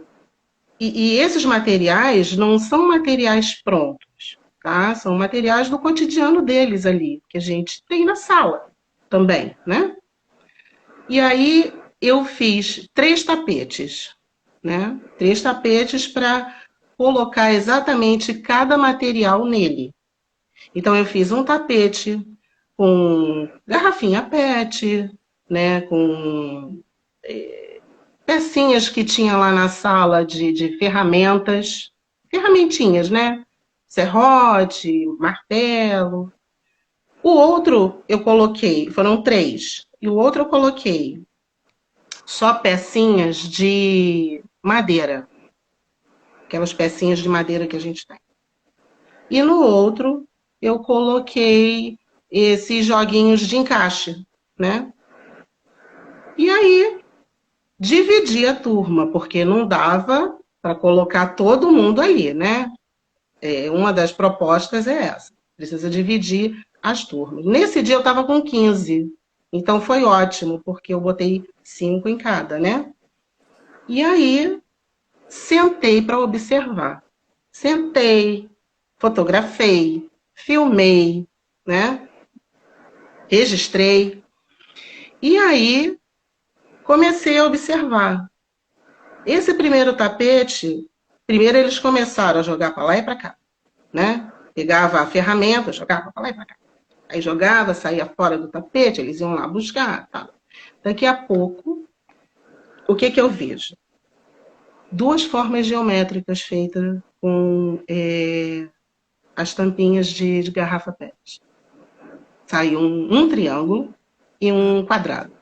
esses materiais não são materiais prontos, tá? São materiais do cotidiano deles ali, que a gente tem na sala também, né? E aí eu fiz 3 tapetes, né? 3 tapetes para colocar exatamente cada material nele. Então eu fiz um tapete com garrafinha PET, né? Com pecinhas que tinha lá na sala de ferramentas, ferramentinhas, né? Serrote, martelo. O outro eu coloquei, foram 3. E o outro eu coloquei só pecinhas de madeira. Aquelas pecinhas de madeira que a gente tem. E no outro eu coloquei esses joguinhos de encaixe, né? E aí dividi a turma, porque não dava para colocar todo mundo ali, né? Uma das propostas é essa. Precisa dividir as turmas. Nesse dia eu estava com 15, então foi ótimo, porque eu botei 5 em cada, né? E aí sentei para observar. Sentei, fotografei, filmei, né? Registrei. E aí comecei a observar. Esse primeiro tapete, primeiro eles começaram a jogar para lá e para cá, né? Pegava a ferramenta, jogava para lá e para cá. Aí jogava, saía fora do tapete, eles iam lá buscar. Tá. Daqui a pouco, o que eu vejo? 2 formas geométricas feitas com as tampinhas de garrafa PET. Saiu um triângulo e um quadrado.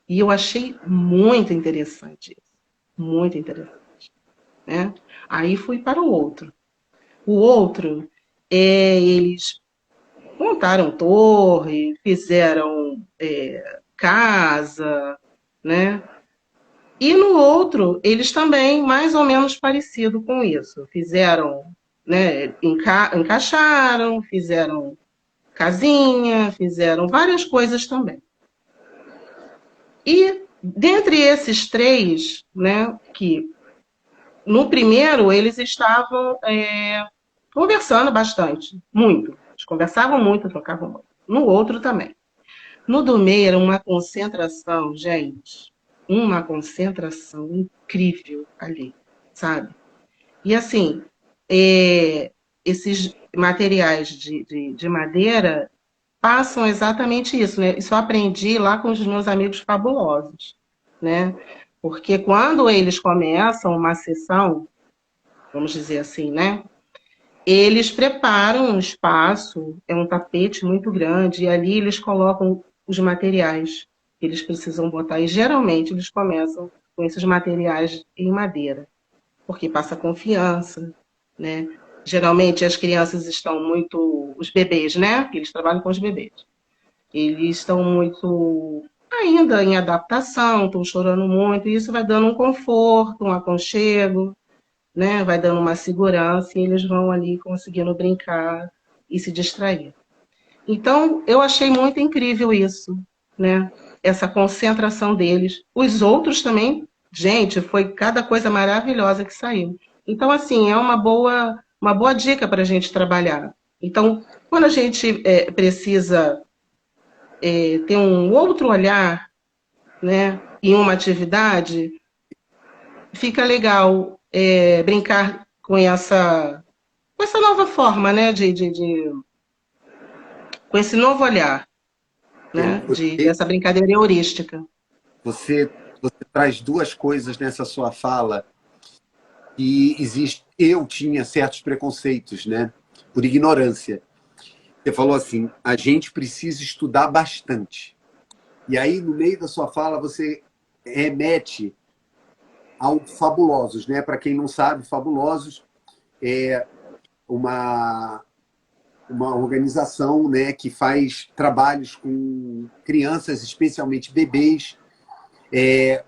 E eu achei muito interessante isso. Muito interessante. Né? Aí fui para o outro. O outro, eles montaram torre, fizeram casa, né? E no outro, eles também, mais ou menos parecido com isso. Fizeram, né, encaixaram, fizeram casinha, fizeram várias coisas também. E dentre esses 3, né, que no primeiro eles estavam conversando bastante, muito. Eles conversavam muito, trocavam muito. No outro também. No do meio era uma concentração, gente, uma concentração incrível ali, sabe? E assim, esses materiais de madeira passam exatamente isso, né? Isso eu aprendi lá com os meus amigos fabulosos, né? Porque quando eles começam uma sessão, vamos dizer assim, né? Eles preparam um espaço, é um tapete muito grande, e ali eles colocam os materiais que eles precisam botar. E geralmente eles começam com esses materiais em madeira, porque passa confiança, né? Geralmente as crianças estão muito... Os bebês, né? Eles trabalham com os bebês. Eles estão muito ainda em adaptação, estão chorando muito, e isso vai dando um conforto, um aconchego, né? Vai dando uma segurança e eles vão ali conseguindo brincar e se distrair. Então, eu achei muito incrível isso, né? Essa concentração deles. Os outros também, gente, foi cada coisa maravilhosa que saiu. Então, assim, é uma boa dica para a gente trabalhar. Então, quando a gente precisa ter um outro olhar, né, em uma atividade, fica legal brincar com essa nova forma, né, com esse novo olhar. né? Dessa brincadeira heurística. Você traz duas coisas nessa sua fala. E eu tinha certos preconceitos, né? Por ignorância. Você falou assim, a gente precisa estudar bastante. E aí, no meio da sua fala, você remete ao Fabulosos, né? Para quem não sabe, Fabulosos é uma organização, né, que faz trabalhos com crianças, especialmente bebês,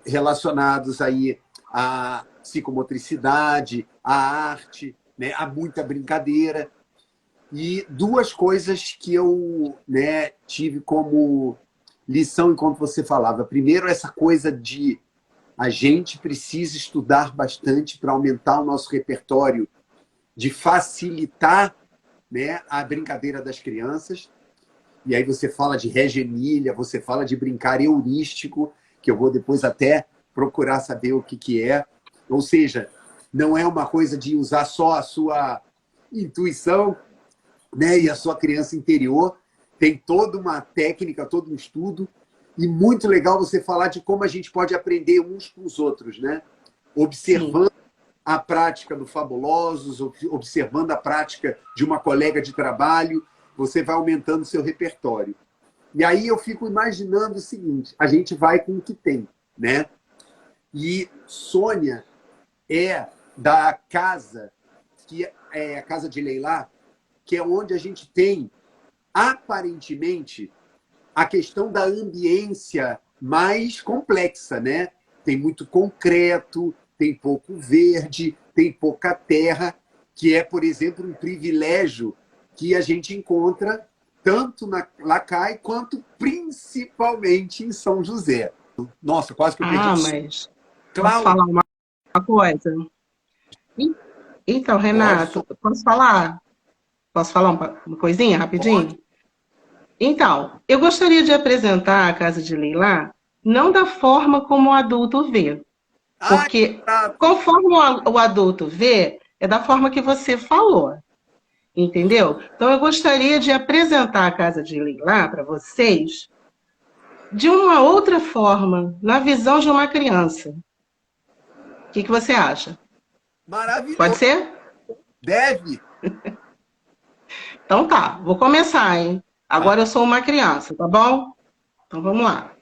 relacionados aí à psicomotricidade, à arte, né, a muita brincadeira. E duas coisas que eu, né, tive como lição enquanto você falava. Primeiro, essa coisa de a gente precisa estudar bastante para aumentar o nosso repertório, de facilitar, né, a brincadeira das crianças. E aí você fala de regemilha, você fala de brincar heurístico, que eu vou depois até procurar saber o que é. Ou seja, não é uma coisa de usar só a sua intuição, né, e a sua criança interior. Tem toda uma técnica, todo um estudo. E muito legal você falar de como a gente pode aprender uns com os outros, né? Observando a prática do Fabulosos, observando a prática de uma colega de trabalho, você vai aumentando o seu repertório. E aí eu fico imaginando o seguinte, a gente vai com o que tem, né? E Sônia é da casa, que é a Casa de Leilá, que é onde a gente tem, aparentemente, a questão da ambiência mais complexa, né? Tem muito concreto, tem pouco verde, tem pouca terra, que é, por exemplo, um privilégio que a gente encontra tanto na Lacai quanto principalmente em São José. Nossa, quase que eu perdi. Mas posso falar uma coisa? Então, Renato, posso falar? Posso falar uma coisinha rapidinho? Pode. Então, eu gostaria de apresentar a Casa de Leilá não da forma como o adulto vê. Porque conforme o adulto vê, é da forma que você falou. Entendeu? Então, eu gostaria de apresentar a Casa de Leilá para vocês de uma outra forma, na visão de uma criança. O que você acha? Maravilhoso. Pode ser? Deve. Então tá, vou começar, hein? Agora eu sou uma criança, tá bom? Então vamos lá.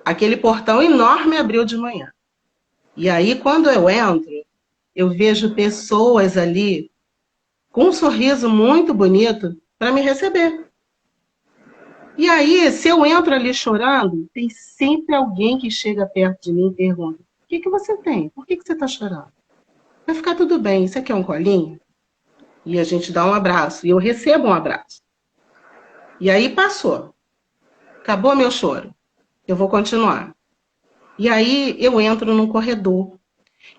Aquele portão enorme abriu de manhã. E aí, quando eu entro, eu vejo pessoas ali com um sorriso muito bonito para me receber. E aí, se eu entro ali chorando, tem sempre alguém que chega perto de mim e pergunta: o que você tem? Por que você está chorando? Vai ficar tudo bem. Você quer um colinho? E a gente dá um abraço. E eu recebo um abraço. E aí passou. Acabou meu choro. Eu vou continuar. E aí eu entro num corredor.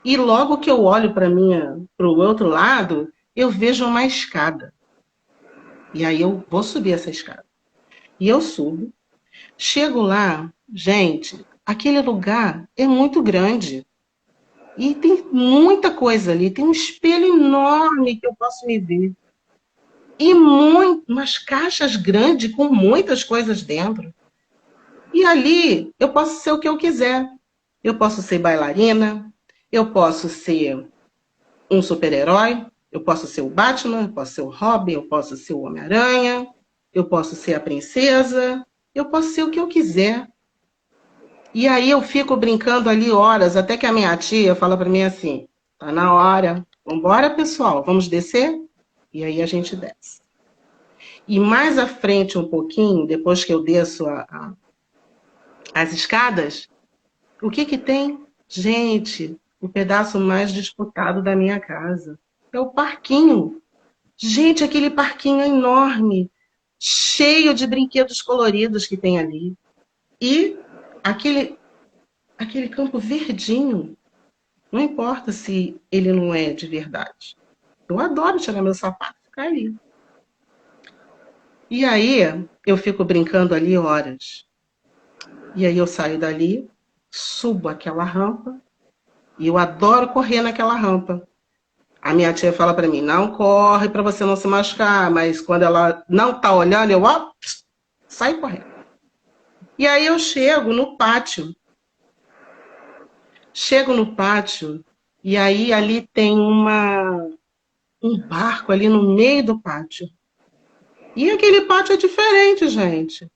E logo que eu olho para o outro lado, eu vejo uma escada. E aí eu vou subir essa escada. E eu subo. Chego lá, gente, aquele lugar é muito grande. E tem muita coisa ali. Tem um espelho enorme que eu posso me ver. E umas caixas grandes com muitas coisas dentro. E ali eu posso ser o que eu quiser. Eu posso ser bailarina, eu posso ser um super-herói, eu posso ser o Batman, eu posso ser o Robin, eu posso ser o Homem-Aranha, eu posso ser a princesa, eu posso ser o que eu quiser. E aí eu fico brincando ali horas, até que a minha tia fala para mim assim: tá na hora, vambora pessoal, vamos descer? E aí a gente desce. E mais à frente um pouquinho, depois que eu desço as escadas, o que tem? Gente, o pedaço mais disputado da minha casa é o parquinho. Gente, aquele parquinho enorme, cheio de brinquedos coloridos que tem ali. E aquele campo verdinho, não importa se ele não é de verdade. Eu adoro tirar meu sapato e ficar ali. E aí eu fico brincando ali horas. E aí eu saio dali, subo aquela rampa, e eu adoro correr naquela rampa. A minha tia fala para mim: não corre para você não se machucar, mas quando ela não tá olhando, eu saí correndo. E aí eu chego no pátio. Chego no pátio e aí ali tem um barco ali no meio do pátio. E aquele pátio é diferente, gente.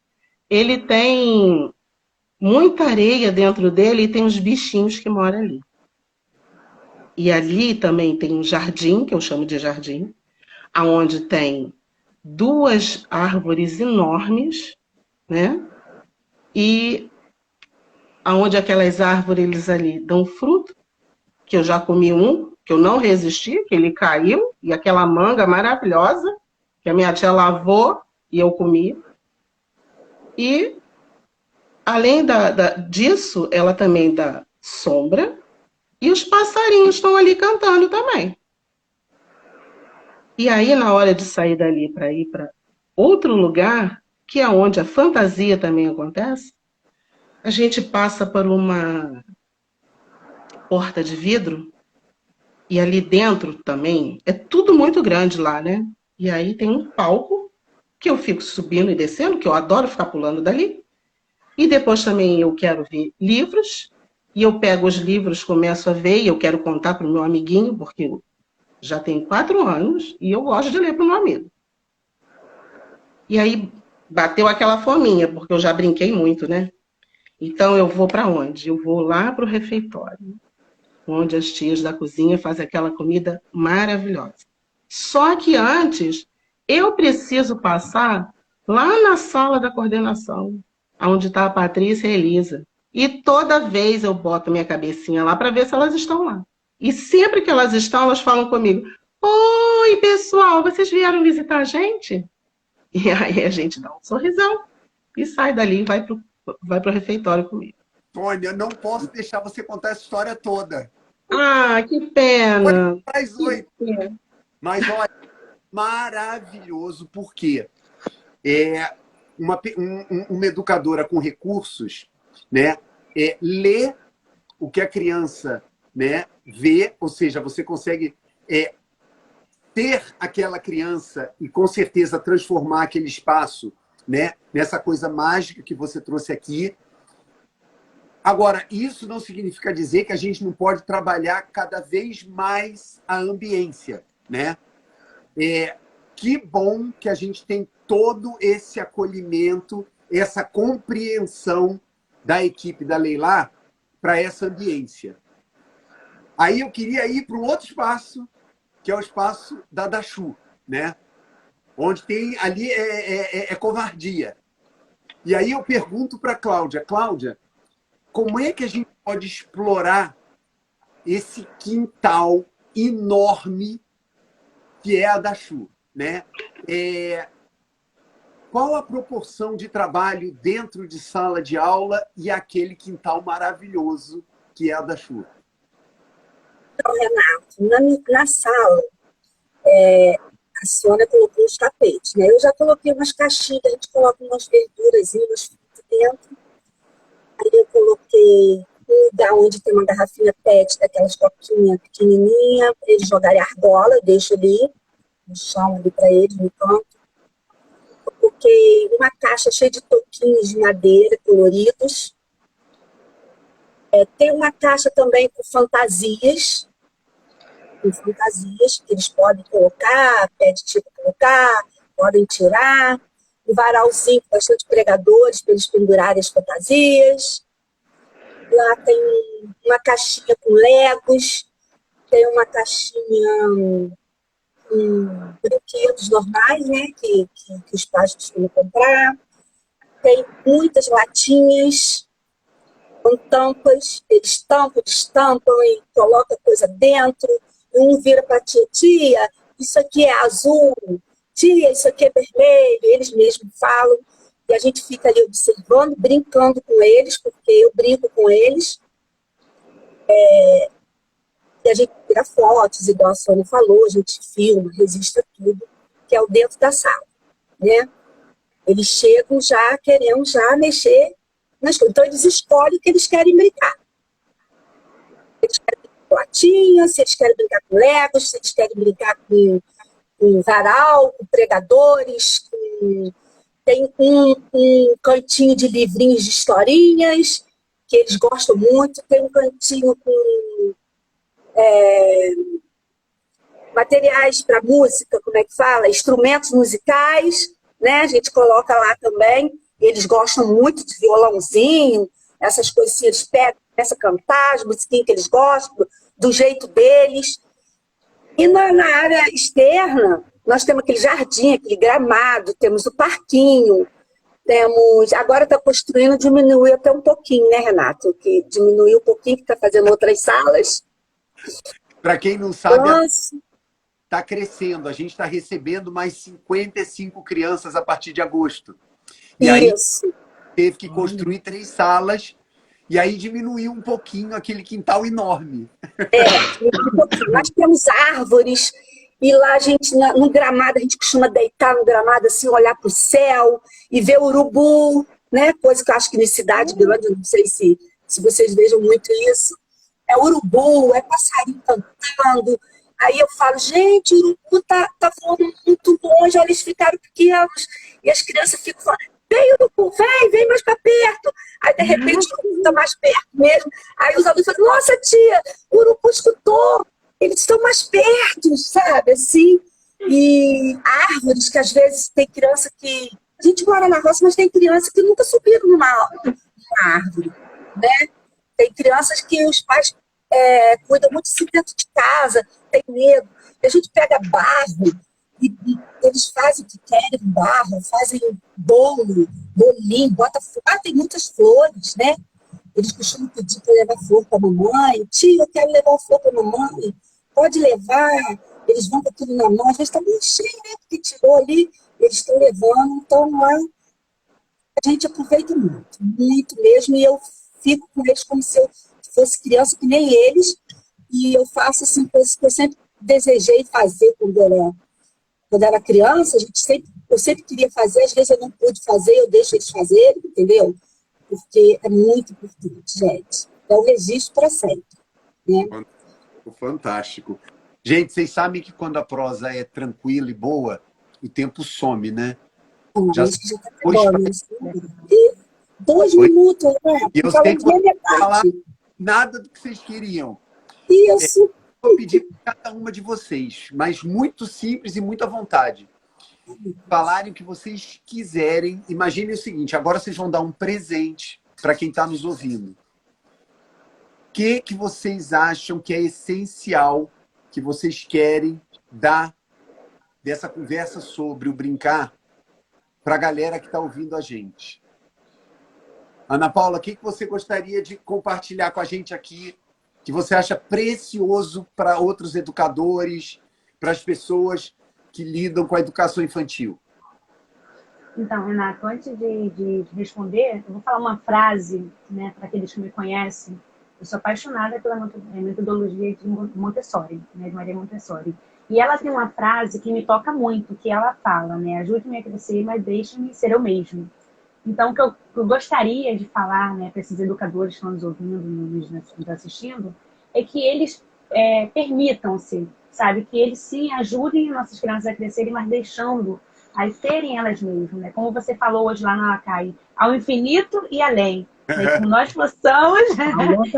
Ele tem muita areia dentro dele e tem uns bichinhos que moram ali. E ali também tem um jardim, que eu chamo de jardim, onde tem 2 árvores enormes, né? E aonde aquelas árvores ali dão fruto, que eu já comi um, que eu não resisti, que ele caiu, e aquela manga maravilhosa, que a minha tia lavou e eu comi. E, além disso, ela também dá sombra, e os passarinhos estão ali cantando também. E aí, na hora de sair dali para ir para outro lugar, que é onde a fantasia também acontece, a gente passa por uma porta de vidro, e ali dentro também, é tudo muito grande lá, né? E aí tem um palco, que eu fico subindo e descendo, que eu adoro ficar pulando dali. E depois também eu quero ver livros, e eu pego os livros, começo a ver, e eu quero contar para o meu amiguinho, porque já tem 4 anos, e eu gosto de ler para o meu amigo. E aí bateu aquela fominha, porque eu já brinquei muito, né? Então eu vou para onde? Eu vou lá para o refeitório, onde as tias da cozinha fazem aquela comida maravilhosa. Só que antes, eu preciso passar lá na sala da coordenação, onde está a Patrícia e a Elisa. E toda vez eu boto minha cabecinha lá para ver se elas estão lá. E sempre que elas estão, elas falam comigo: oi, pessoal, vocês vieram visitar a gente? E aí a gente dá um sorrisão e sai dali e vai pro refeitório comigo. Tônia, eu não posso deixar você contar essa história toda. Ah, que pena! Faz 8. Mas olha, maravilhoso, porque uma educadora com recursos, né, lê o que a criança, né, vê, ou seja, você consegue ter aquela criança e com certeza transformar aquele espaço, né, nessa coisa mágica que você trouxe aqui. Agora, isso não significa dizer que a gente não pode trabalhar cada vez mais a ambiência, né? Que bom que a gente tem todo esse acolhimento, essa compreensão da equipe da Leilá para essa ambiência. Aí eu queria ir para um outro espaço, que é o espaço da Dachu, né? Onde tem ali covardia. E aí eu pergunto para a Cláudia: Cláudia, como é que a gente pode explorar esse quintal enorme que é a Dachu, né? Qual a proporção de trabalho dentro de sala de aula e aquele quintal maravilhoso que é a Dachu? Então, Renato, na sala, a senhora colocou os tapetes, né? Eu já coloquei umas caixinhas, a gente coloca umas verduras e umas frutas dentro. Aí eu coloquei um lugar onde tem uma garrafinha PET, daquelas coquinhas pequenininha, para eles jogarem argola, eu deixo ali no chão, ali para eles, no canto. Eu coloquei uma caixa cheia de toquinhos de madeira coloridos. Tem uma caixa também com fantasias, que eles podem colocar, pede tipo colocar, podem tirar. Um varalzinho com bastante pregadores para eles pendurarem as fantasias. Lá tem uma caixinha com legos, tem uma caixinha com brinquedos normais, né, que os pais costumam comprar. Tem muitas latinhas com tampas, eles tampam, destampam e colocam coisa dentro. E um vira para a tia, isso aqui é azul, tia, isso aqui é vermelho, eles mesmos falam. E a gente fica ali observando, brincando com eles, porque eu brinco com eles. E a gente tira fotos, igual a Sônia falou, a gente filma, registra tudo, que é o dentro da sala, né? Eles chegam já querendo já mexer nas coisas. Então, eles escolhem o que eles querem brincar. Eles querem brincar com latinha, se eles querem brincar com legos, se eles querem brincar com varal, com pregadores, Tem um cantinho de livrinhos de historinhas, que eles gostam muito. Tem um cantinho com materiais para música, como é que fala? Instrumentos musicais, né? A gente coloca lá também. Eles gostam muito de violãozinho, essas coisinhas. Eles pegam, começam a cantar as musiquinhas que eles gostam, do jeito deles. E na área externa, nós temos aquele jardim, aquele gramado, temos o parquinho, temos... Agora está construindo, diminuiu até um pouquinho, né, Renato? Que diminuiu um pouquinho, que está fazendo outras salas. Para quem não sabe, Nossa. está crescendo. A gente está recebendo mais 55 crianças a partir de agosto. E aí Isso. teve que construir 3 salas, e aí diminuiu um pouquinho aquele quintal enorme. Nós temos árvores, e lá a gente, no gramado, a gente costuma deitar no gramado, assim, olhar para o céu e ver urubu, né? Coisa que eu acho que na cidade grande, não sei se vocês vejam muito isso. É urubu, é passarinho cantando. Aí eu falo, gente, o urubu tá voando muito longe, olha, eles ficaram pequenos. E as crianças ficam falando, vem, urubu, vem mais para perto. Aí, de repente, o urubu está mais perto mesmo. Aí os alunos falam, nossa, tia, o urubu escutou, eles estão mais perto, sabe? Assim, e árvores, que às vezes tem criança que... A gente mora na roça, mas tem criança que nunca subiram numa árvore, né? Tem crianças que os pais cuidam muito assim dentro de casa, tem medo. E a gente pega barro e eles fazem o que querem com barro, fazem bolo, bolinho, tem muitas flores, né? Eles costumam pedir para levar flor para a mamãe. Tia, eu quero levar flor para a mamãe. Pode levar. Eles vão com aquilo na mão. Às vezes está muito cheio, né? Porque tirou ali, eles estão levando. Então, lá, a gente aproveita muito, muito mesmo. E eu fico com eles como se eu fosse criança, que nem eles. E eu faço assim, coisas que eu sempre desejei fazer quando era criança. Eu sempre queria fazer, às vezes eu não pude fazer, eu deixo eles fazerem, entendeu? Porque é muito importante, gente. É o registro para sempre, né? Fantástico. Gente, vocês sabem que quando a prosa é tranquila e boa, o tempo some, né? Já está acabando. 2 minutos, né? E eu sei que não vou falar nada do que vocês queriam. Isso. Vou pedir para cada uma de vocês, mas muito simples e muito à vontade. Falarem o que vocês quiserem. Imagine o seguinte, agora vocês vão dar um presente para quem está nos ouvindo. O que vocês acham que é essencial, que vocês querem dar dessa conversa sobre o brincar para a galera que está ouvindo a gente? Ana Paula, o que você gostaria de compartilhar com a gente aqui, que você acha precioso para outros educadores, para as pessoas que lidam com a educação infantil? Então, Renato, antes de responder, eu vou falar uma frase, né, para aqueles que me conhecem. Eu sou apaixonada pela metodologia de Montessori, né, de Maria Montessori. E ela tem uma frase que me toca muito, que ela fala, né, ajude-me a crescer, mas deixe-me ser eu mesmo. Então, o que eu gostaria de falar, né, para esses educadores que estão nos ouvindo, nos assistindo, é que eles permitam-se, sabe? Que eles sim ajudem nossas crianças a crescerem, mas deixando a serem elas mesmas, né? Como você falou hoje lá na Acai, ao infinito e além. Né? Como nós possamos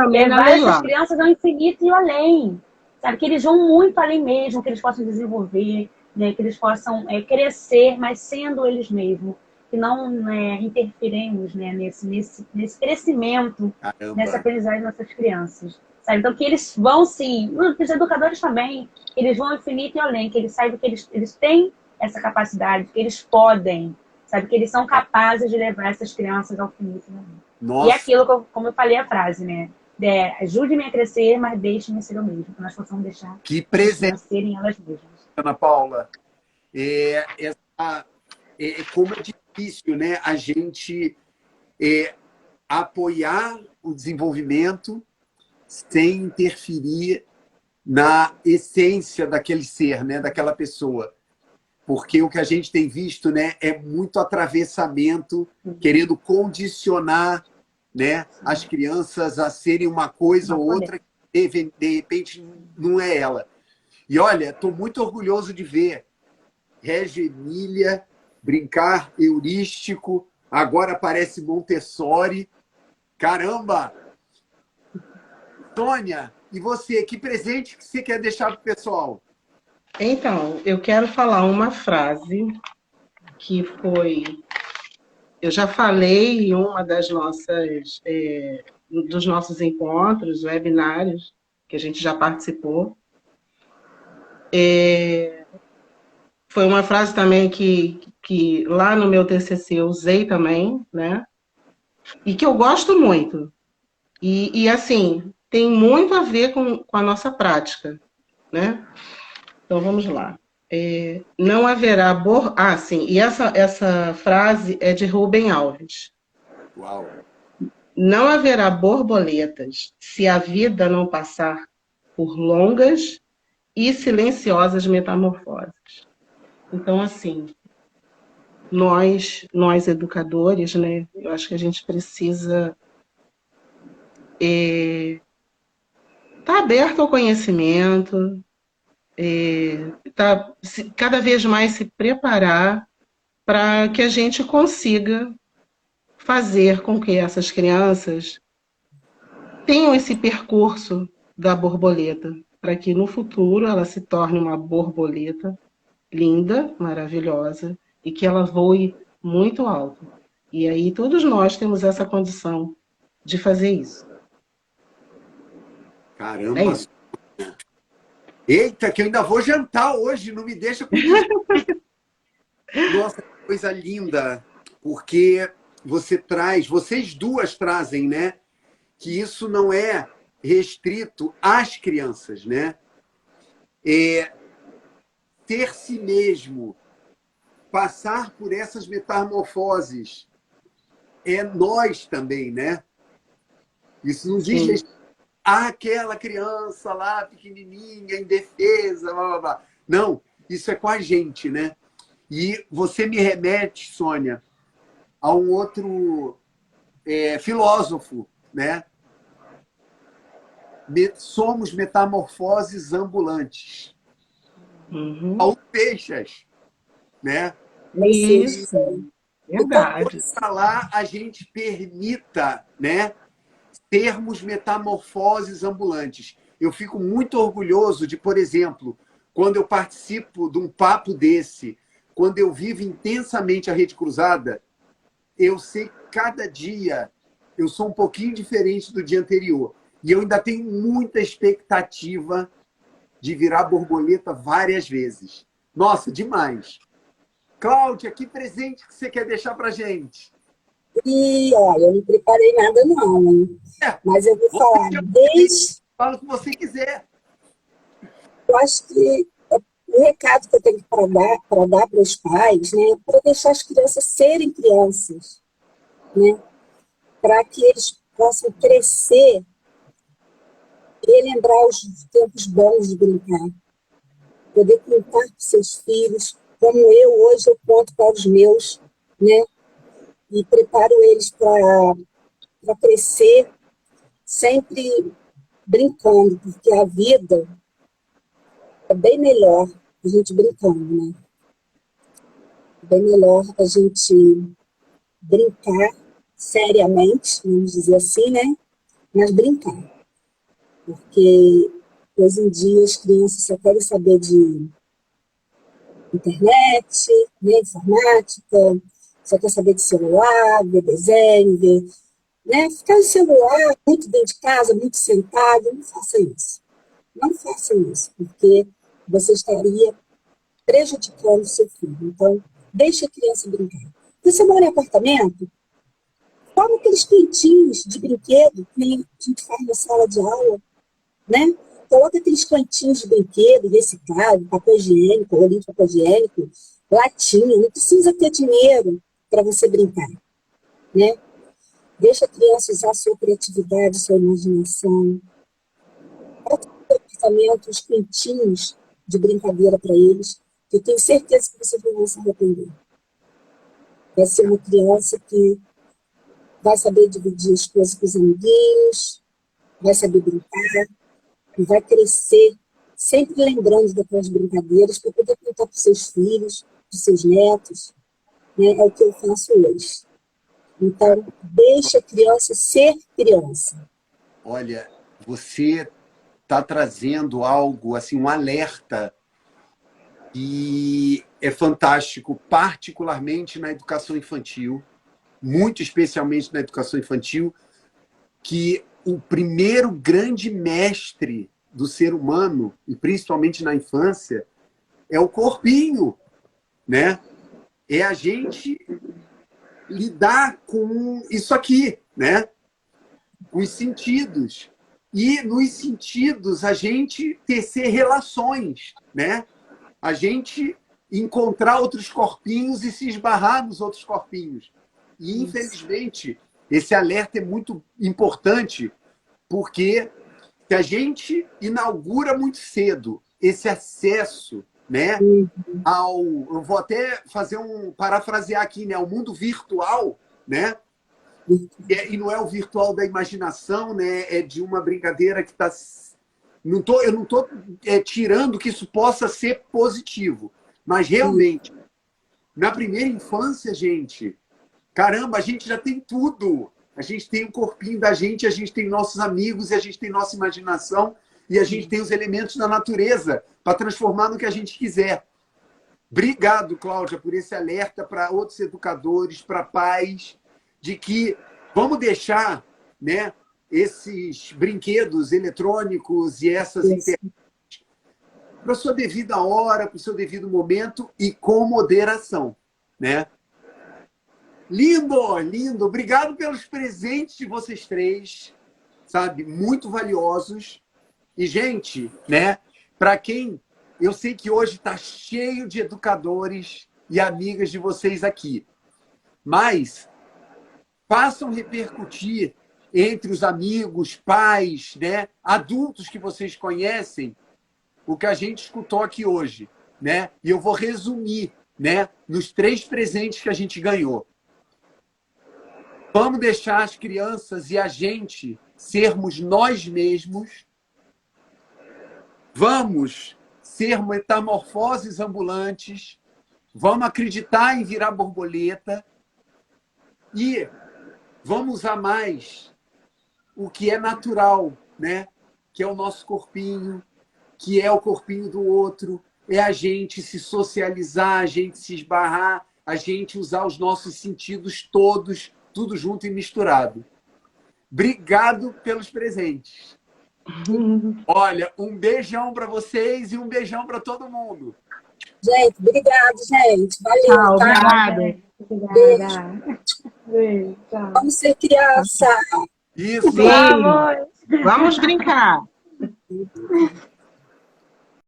levar essas crianças ao infinito e além. Sabe? Que eles vão muito além mesmo, que eles possam desenvolver, né? Que eles possam crescer, mas sendo eles mesmos. Que não interferimos, né, nesse crescimento, Caramba. Nessa aprendizagem das nossas crianças. Sabe? Então, que eles vão, sim, os educadores também, eles vão ao infinito e além, que eles saibam que eles têm essa capacidade, que eles podem, sabe? Que eles são capazes de levar essas crianças ao infinito e além. Nossa. E aquilo, como eu falei a frase, né? Ajude-me a crescer, mas deixe-me ser eu mesmo, que nós possamos deixar Que presente, serem elas mesmas. Ana Paula. Como é difícil, né, a gente apoiar o desenvolvimento sem interferir na essência daquele ser, né, daquela pessoa. Porque o que a gente tem visto, né, é muito atravessamento, querendo condicionar, né, as crianças a serem uma coisa ou outra que de repente não é ela. E olha, estou muito orgulhoso de ver Regia Emília brincar heurístico, agora parece Montessori. Caramba! Sônia, e você, que presente que você quer deixar para o pessoal? Então, eu quero falar uma frase que foi... Eu já falei em uma das nossas... dos nossos encontros, webinários, que a gente já participou. Foi uma frase também que lá no meu TCC eu usei também, né? E que eu gosto muito. E assim, tem muito a ver com a nossa prática, né? Então, vamos lá. Não haverá... sim, e essa frase é de Rubem Alves. Uau! Não haverá borboletas se a vida não passar por longas e silenciosas metamorfoses. Então, assim, nós educadores, né, eu acho que a gente precisa estar aberto ao conhecimento, cada vez mais se preparar para que a gente consiga fazer com que essas crianças tenham esse percurso da borboleta, para que no futuro ela se torne uma borboleta linda, maravilhosa, e que ela voe muito alto. E aí todos nós temos essa condição de fazer isso. Caramba! É isso. Eita, que eu ainda vou jantar hoje, não me deixa com isso. Nossa, que coisa linda, porque vocês duas trazem, né? Que isso não é restrito às crianças, né? Ter si mesmo, passar por essas metamorfoses, é nós também, né? Isso não diz respeito àquela criança lá, pequenininha, indefesa, blá, blá, blá. Não, isso é com a gente, né? E você me remete, Sônia, a um outro filósofo, né? Somos metamorfoses ambulantes. Paulo Seixas, né? Isso, verdade. Então, para lá a gente permita, né, termos metamorfoses ambulantes. Eu fico muito orgulhoso de, por exemplo, quando eu participo de um papo desse, quando eu vivo intensamente a Rede Cruzada, eu sei que cada dia eu sou um pouquinho diferente do dia anterior. E eu ainda tenho muita expectativa de virar borboleta várias vezes. Nossa, demais. Cláudia, que presente que você quer deixar para a gente? E, olha, eu não preparei nada não, hein? Mas eu vou falar Fala o que você quiser. Eu acho que o recado que eu tenho para dar para os pais, né, para deixar as crianças serem crianças, né, para que eles possam crescer e lembrar os tempos bons de brincar, poder contar para os seus filhos, como hoje eu conto para os meus, né, e preparo eles para crescer sempre brincando, porque a vida é bem melhor a gente brincando, né? É bem melhor a gente brincar seriamente, vamos dizer assim, né? Mas brincar. Porque hoje em dia as crianças só querem saber de internet, né? Informática, só quer saber de celular, ver desenho, ver, né? Ficar no celular, muito dentro de casa, muito sentado, não faça isso. Não faça isso, porque você estaria prejudicando o seu filho. Então, deixe a criança brincar. Você mora em apartamento? Forma aqueles cantinhos de brinquedo que a gente faz na sala de aula, né? Coloca aqueles cantinhos de brinquedo, reciclado, papel higiênico, rolinho de papel higiênico, latinha. Não precisa ter dinheiro para você brincar, né? Deixa a criança usar a sua criatividade, sua imaginação. Bota no apartamento os cantinhos de brincadeira para eles, que eu tenho certeza que vocês não vão se arrepender. Vai ser uma criança que vai saber dividir as coisas com os amiguinhos, vai saber brincar, e vai crescer sempre lembrando daquelas brincadeiras para poder contar para os seus filhos, para os seus netos, né? É o que eu faço hoje. Então, deixa a criança ser criança. Olha, você está trazendo algo, assim, um alerta que é fantástico, particularmente na educação infantil, muito especialmente na educação infantil, que o primeiro grande mestre do ser humano, e principalmente na infância, é o corpinho, né? É a gente lidar com isso aqui, né? Com os sentidos. E nos sentidos a gente tecer relações, né? A gente encontrar outros corpinhos e se esbarrar nos outros corpinhos. E, infelizmente, esse alerta é muito importante, porque se a gente inaugura muito cedo esse acesso, né, ao... Eu vou até fazer parafrasear aqui, né, ao mundo virtual, né? E não é o virtual da imaginação, né? É de uma brincadeira que está... Eu não estou tirando que isso possa ser positivo, mas realmente, na primeira infância, gente, caramba, a gente já tem tudo. A gente tem o corpinho da gente, a gente tem nossos amigos, e a gente tem nossa imaginação, e a gente tem os elementos da natureza para transformar no que a gente quiser. Obrigado, Cláudia, por esse alerta para outros educadores, para pais, de que vamos deixar, né, esses brinquedos eletrônicos e essas internet para a sua devida hora, para o seu devido momento e com moderação, né? Lindo, lindo. Obrigado pelos presentes de vocês três, sabe? Muito valiosos. E, gente, né, para quem... Eu sei que hoje está cheio de educadores e amigas de vocês aqui, mas façam repercutir entre os amigos, pais, né, adultos que vocês conhecem, o que a gente escutou aqui hoje, né? E eu vou resumir, né, nos 3 presentes que a gente ganhou. Vamos deixar as crianças e a gente sermos nós mesmos. Vamos ser metamorfoses ambulantes. Vamos acreditar em virar borboleta. E vamos usar mais o que é natural, né? Que é o nosso corpinho, que é o corpinho do outro. É a gente se socializar, a gente se esbarrar, a gente usar os nossos sentidos todos, tudo junto e misturado. Obrigado pelos presentes. Olha, um beijão para vocês e um beijão para todo mundo. Gente, obrigado, gente. Valeu, Tchau, tá? obrigada. Obrigada. Beijo, tchau. Vamos ser criança. Isso. Sim. Vamos brincar.